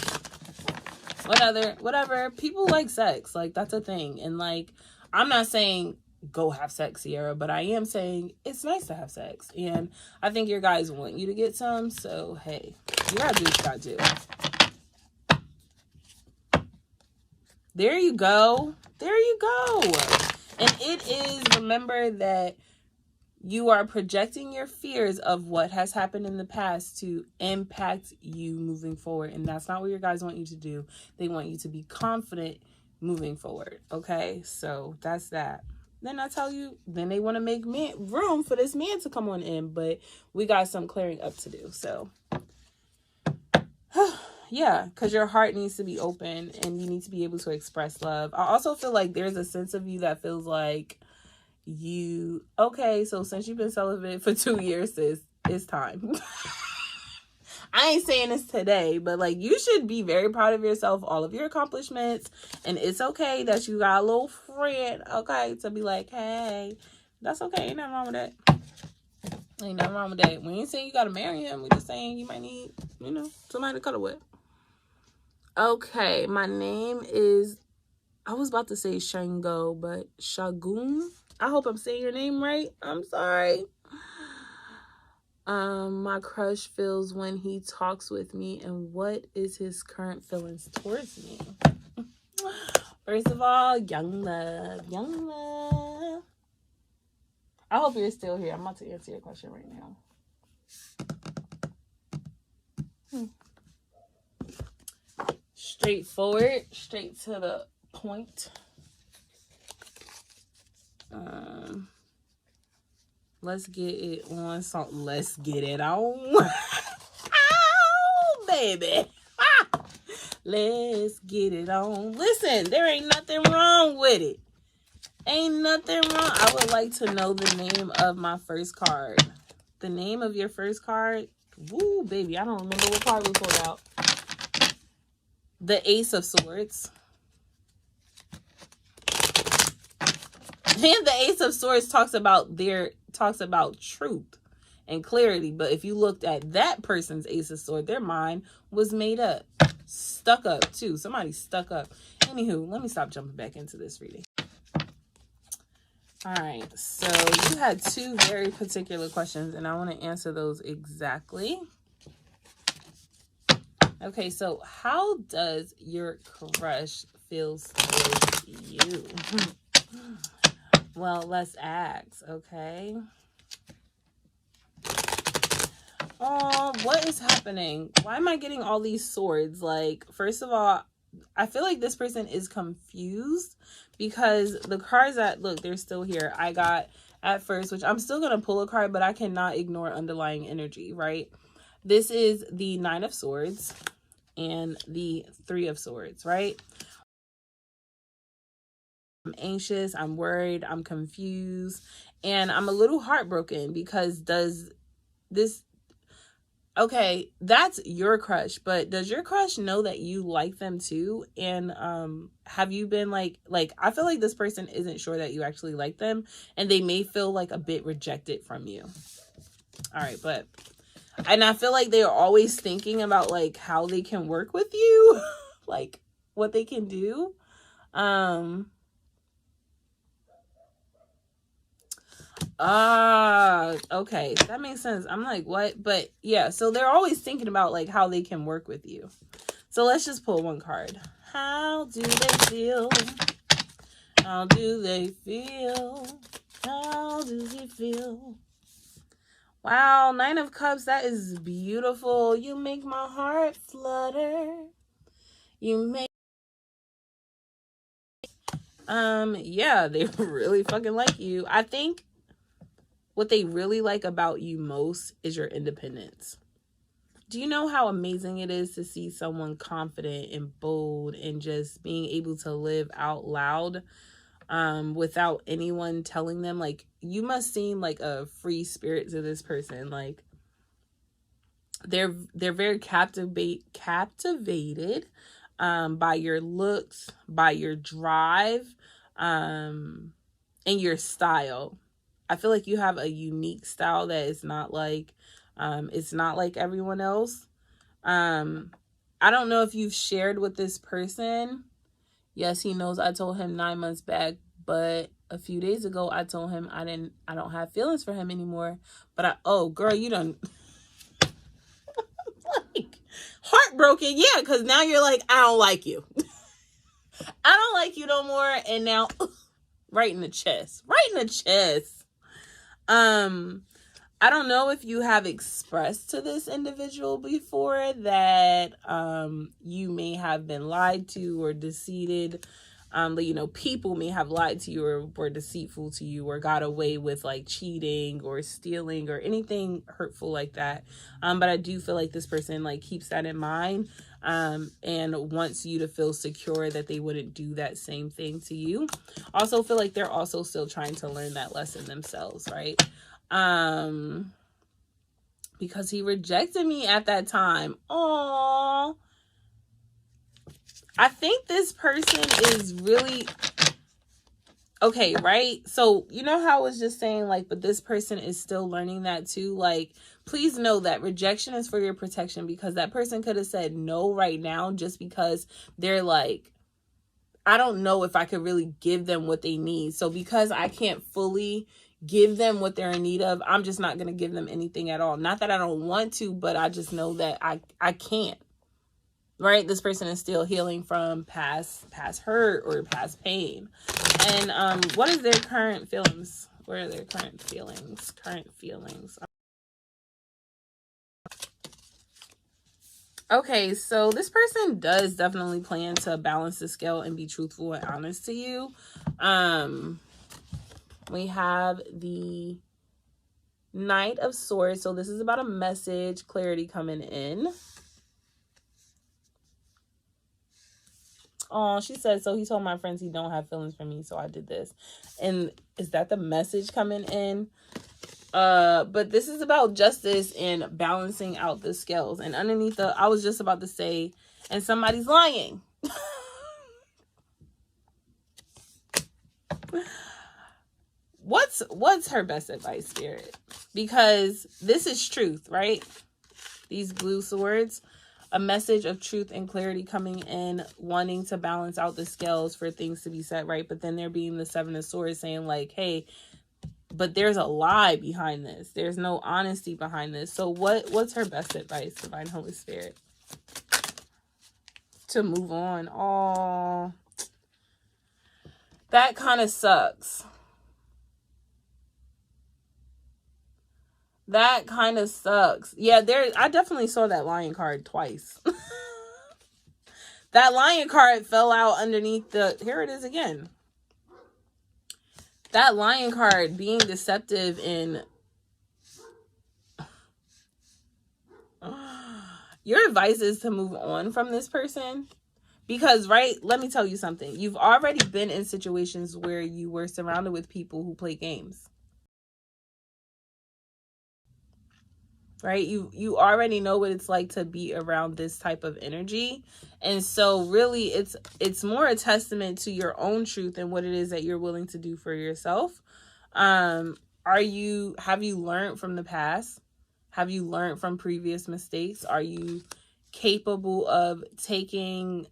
Whatever. People like sex. Like, that's a thing. And, like, I'm not saying go have sex, Sierra, but I am saying it's nice to have sex. And I think your guys want you to get some. So, hey, you gotta do what you gotta do. There you go. And it is, remember that you are projecting your fears of what has happened in the past to impact you moving forward. And that's not what your guys want you to do. They want you to be confident moving forward. Okay? So that's that. Then I tell you, then they want to make room for this man to come on in. But we got some clearing up to do. So, yeah, because your heart needs to be open and you need to be able to express love. I also feel like there's a sense of you that feels like okay, so since you've been celibate for 2 years, sis, it's time. I ain't saying this today, but like, you should be very proud of yourself, all of your accomplishments, and it's okay that you got a little friend, okay, to be like, hey, that's okay, ain't nothing wrong with that. Ain't nothing wrong with that. We ain't saying you gotta marry him, we just saying you might need, you know, somebody to cuddle with. Okay, my name is, I was about to say Shango, but Shagun. I hope I'm saying your name right. I'm sorry. My crush feels when he talks with me, and what is his current feelings towards me? First of all, young love. I hope you're still here. I'm about to answer your question right now. Straightforward, straight to the point. Let's get it on. So let's get it on. Oh, baby. Let's get it on. Listen, there ain't nothing wrong with it. Ain't nothing wrong. I would like to know the name of my first card. The name of your first card? Woo, baby. I don't remember what card we pulled out. The Ace of Swords. And the Ace of Swords talks about truth and clarity. But if you looked at that person's Ace of Swords, their mind was made up. Stuck up, too. Somebody stuck up. Anywho, let me stop jumping back into this reading. All right. So you had 2 very particular questions, and I want to answer those exactly. Okay, so how does your crush feel towards you? Well, let's ask, okay? Oh, what is happening? Why am I getting all these swords? Like, first of all, I feel like this person is confused because the cards that, look, they're still here. I got at first, which I'm still going to pull a card, but I cannot ignore underlying energy, right? This is the 9 of Swords and the 3 of Swords, right? I'm anxious, I'm worried, I'm confused, and I'm a little heartbroken because okay, that's your crush, but does your crush know that you like them too? And have you been like I feel like this person isn't sure that you actually like them, and they may feel like a bit rejected from you. All right, and I feel like they're always thinking about like how they can work with you, like what they can do. Okay, that makes sense. I'm like, what? But yeah, so they're always thinking about like how they can work with you. So let's just pull one card. How do they feel? How do they feel? How does it feel? Wow, 9 of Cups, that is beautiful. You make my heart flutter. You make yeah, they really fucking like you. I think what they really like about you most is your independence. Do you know how amazing it is to see someone confident and bold and just being able to live out loud? without anyone telling them. Like, you must seem like a free spirit to this person. Like, they're very captivated by your looks, by your drive, and your style. I feel like you have a unique style that is not like it's not like everyone else. I don't know if you've shared with this person. Yes, he knows I told him 9 months back, but a few days ago I told him I don't have feelings for him anymore. But oh girl, you don't like heartbroken. Yeah, because now you're like, I don't like you. I don't like you no more. And now right in the chest. I don't know if you have expressed to this individual before that you may have been lied to or deceived. People may have lied to you or were deceitful to you or got away with like cheating or stealing or anything hurtful like that. But I do feel like this person like keeps that in mind and wants you to feel secure that they wouldn't do that same thing to you. Also feel like they're also still trying to learn that lesson themselves, right? Because he rejected me at that time. Aww. I think this person is really okay, right? So you know how I was just saying, like, but this person is still learning that too. Like, please know that rejection is for your protection, because that person could have said no right now just because they're like, I don't know if I could really give them what they need. So because I can't fully give them what they're in need of, I'm just not going to give them anything at all. Not that I don't want to, but I just know that I can't. Right? This person is still healing from past hurt or past pain. And what is their current feelings? What are their current feelings? Okay, so this person does definitely plan to balance the scale and be truthful and honest to you. We have the Knight of Swords. So this is about a message, clarity coming in. Oh, she said, so he told my friends he don't have feelings for me, so I did this. And is that the message coming in? But this is about justice and balancing out the scales. And underneath I was just about to say, and somebody's lying. What's her best advice, Spirit? Because this is truth, right? These blue swords, a message of truth and clarity coming in, wanting to balance out the scales for things to be set right. But then there being the Seven of Swords saying like, hey, but there's a lie behind this. There's no honesty behind this. So what's her best advice, Divine Holy Spirit? To move on. Oh, that kind of sucks. That kind of sucks. Yeah, I definitely saw that lion card twice. That lion card fell out underneath here it is again. That lion card being deceptive and your advice is to move on from this person. Because, right, let me tell you something. You've already been in situations where you were surrounded with people who play games. Right? You already know what it's like to be around this type of energy. And so really it's more a testament to your own truth and what it is that you're willing to do for yourself. Have you learned from the past? Have you learned from previous mistakes? Are you capable of taking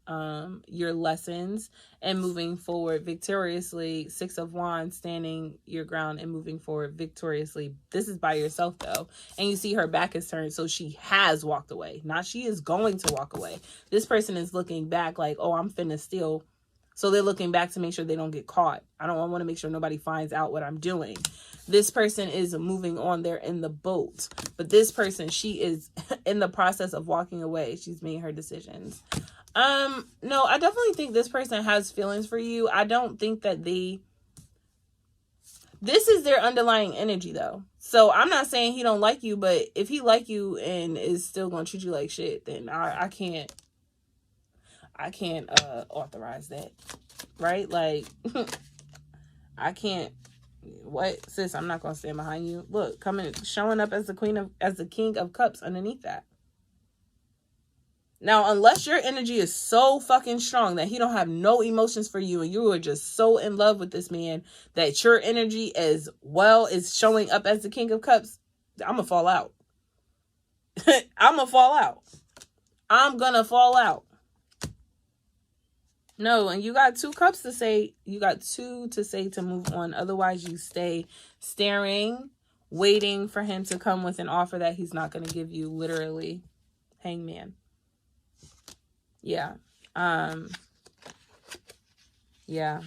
your lessons and moving forward victoriously? Six of Wands, standing your ground and moving forward victoriously. This is by yourself though, and you see her back is turned, so she has walked away. Not she is going to walk away. This person is looking back like, oh, I'm finna steal. So they're looking back to make sure they don't get caught. I want to make sure nobody finds out what I'm doing. This person is moving on. They're in the boat. But this person, she is in the process of walking away. She's made her decisions. No, I definitely think this person has feelings for you. I don't think that this is their underlying energy though. So I'm not saying he don't like you, but if he like you and is still going to treat you like shit, then I can't authorize that. Right? Like, I can't. What, sis? I'm not gonna stand behind you. Look, coming, showing up as the King of Cups underneath that. Now, unless your energy is so fucking strong that he don't have no emotions for you and you are just so in love with this man that your energy as well is showing up as the King of Cups, I'm gonna fall out. I'm gonna fall out. I'm gonna fall out. No, and you got 2 cups to say. You got 2 to say to move on. Otherwise, you stay staring, waiting for him to come with an offer that he's not going to give you. Literally, Hangman. Yeah. Yeah.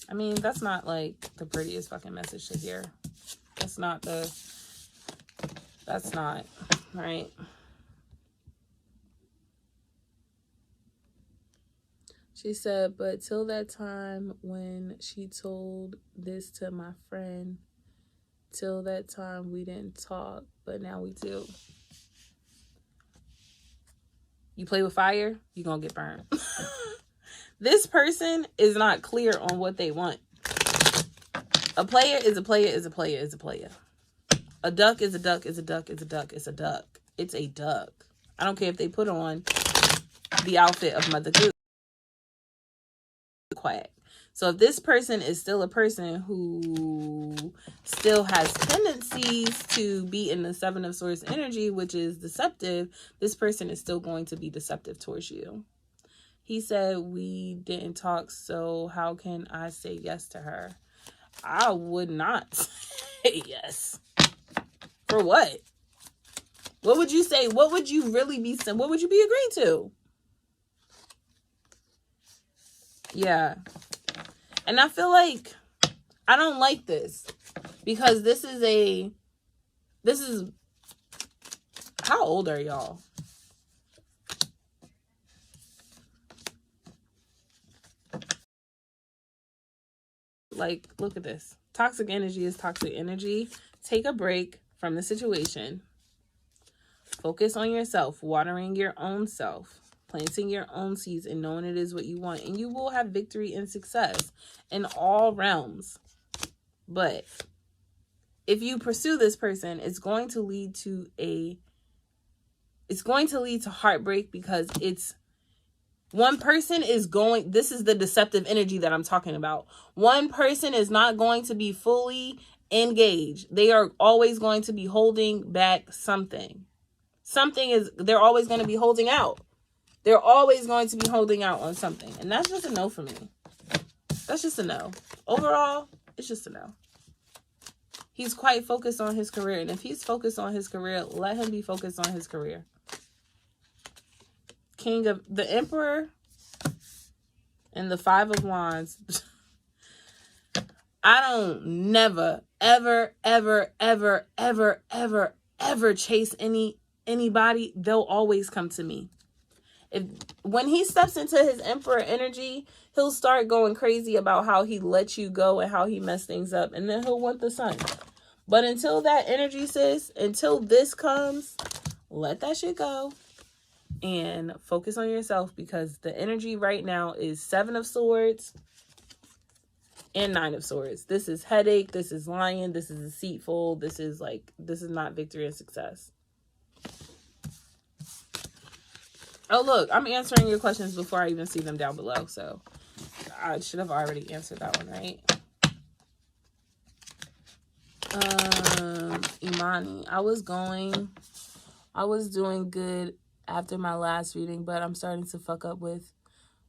I mean, that's not like the prettiest fucking message to hear. That's not, right? She said, but till that time when she told this to my friend, till that time we didn't talk, but now we do. You play with fire, you're going to get burned. This person is not clear on what they want. A player is a player is a player is a player. A duck is a duck is a duck is a duck is a duck. It's a duck. I don't care if they put on the outfit of Mother Goose. Quack. So if this person is still a person who still has tendencies to be in the 7 of Swords energy, which is deceptive, this person is still going to be deceptive towards you. He said, we didn't talk, so how can I say yes to her? I would not say yes. For what? What would you say? What would you really be saying? What would you be agreeing to? Yeah. And I feel like I don't like this because this is how old are y'all? Like, look at this. Toxic energy is toxic energy. Take a break from the situation. Focus on yourself, watering your own self, planting your own seeds and knowing it is what you want. And you will have victory and success in all realms. But if you pursue this person, it's going to lead to heartbreak because one person is going, this is the deceptive energy that I'm talking about. One person is not going to be fully engaged. They are always going to be holding back something. They're always going to be holding out. They're always going to be holding out on something. And that's just a no for me. That's just a no. Overall, it's just a no. He's quite focused on his career. And if he's focused on his career, let him be focused on his career. King of the Emperor and the 5 of Wands. I don't never, ever, ever, ever, ever, ever, ever chase anybody. They'll always come to me. When he steps into his Emperor energy, he'll start going crazy about how he let you go and how he messed things up. And then he'll want the sun. But until that energy, sis, until this comes, let that shit go. And focus on yourself because the energy right now is 7 of Swords and 9 of Swords. This is headache. This is lying. This is deceitful. This is not victory and success. Oh, look, I'm answering your questions before I even see them down below. So I should have already answered that one, right? Imani, I was doing good after my last reading, but I'm starting to fuck up with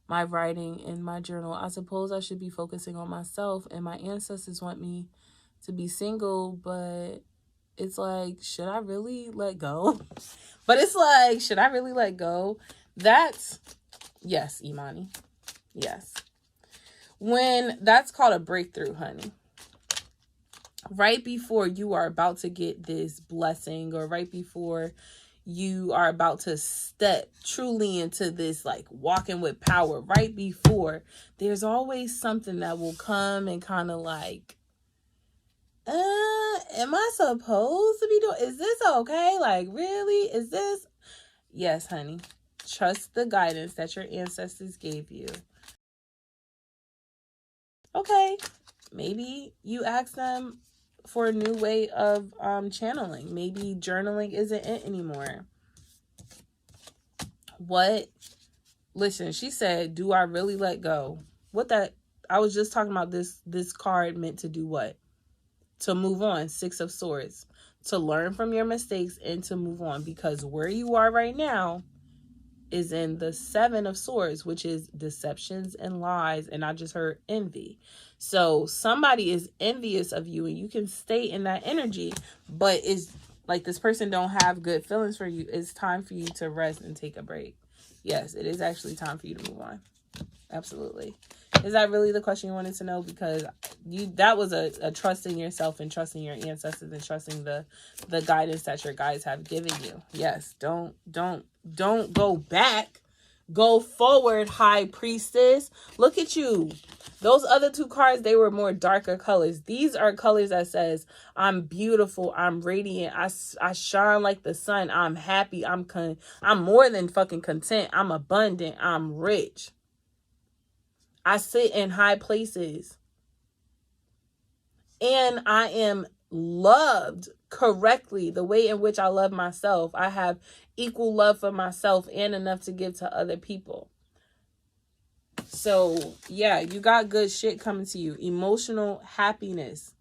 my writing in my journal. I suppose I should be focusing on myself, and my ancestors want me to be single, but it's like, should I really let go? But it's like, should I really let go? Yes, Imani. Yes. That's called a breakthrough, honey. Right before you are about to get this blessing, or right before you are about to step truly into this, like, walking with power, right before, there's always something that will come and kind of like, am I supposed to be doing, is this okay? Like, really? Is this? Yes, honey. Trust the guidance that your ancestors gave you. Okay, maybe you ask them for a new way of channeling. Maybe journaling isn't it anymore. Listen, she said, do I really let go? I was just talking about this card meant to do what? To move on. 6 of Swords. To learn from your mistakes and to move on, because where you are right now is in the 7 of Swords, which is deceptions and lies, and I just heard envy. So somebody is envious of you, and you can stay in that energy, but it's like this person don't have good feelings for you. It's time for you to rest and take a break. Yes, it is actually time for you to move on. Absolutely. Is that really the question you wanted to know? Because that was a trusting yourself and trusting your ancestors and trusting the guidance that your guides have given you. Yes, don't go back. Go forward, High Priestess. Look at you. Those other 2 cards, they were more darker colors. These are colors that says, I'm beautiful, I'm radiant, I shine like the sun, I'm happy, I'm more than fucking content, I'm abundant, I'm rich. I sit in high places. And I am loved correctly, the way in which I love myself. I have equal love for myself and enough to give to other people. So, yeah, you got good shit coming to you. Emotional happiness.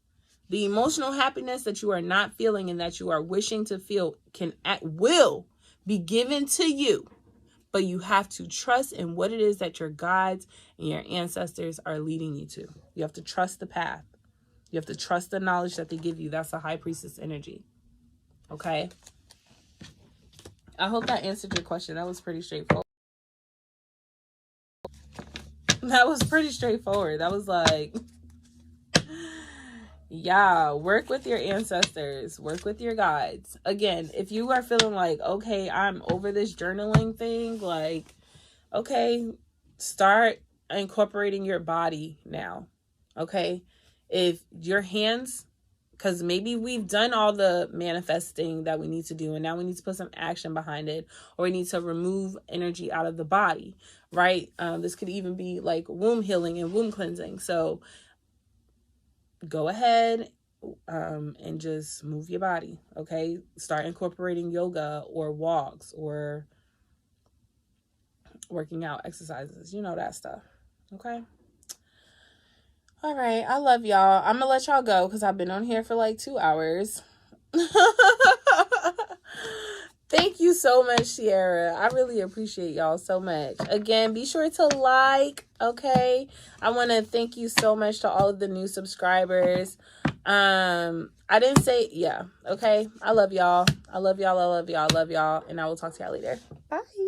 The emotional happiness that you are not feeling and that you are wishing to feel will be given to you. But you have to trust in what it is that your guides and your ancestors are leading you to. You have to trust the path. You have to trust the knowledge that they give you. That's a High Priestess energy. Okay? I hope that answered your question. That was pretty straightforward. That was like, yeah, work with your ancestors. Work with your guides. Again, if you are feeling like, okay, I'm over this journaling thing, like, okay, start incorporating your body now. Okay? If your hands, because maybe we've done all the manifesting that we need to do, and now we need to put some action behind it, or we need to remove energy out of the body, right? This could even be like womb healing and womb cleansing. So go ahead and just move your body, okay? Start incorporating yoga or walks or working out exercises, that stuff, okay? All right, I love y'all. I'm gonna let y'all go because I've been on here for like 2 hours. Thank you so much, Sierra. I really appreciate y'all so much. Again, be sure to like, okay? I want to thank you so much to all of the new subscribers. I didn't say, yeah, okay? I love y'all. I love y'all. And I will talk to y'all later. Bye.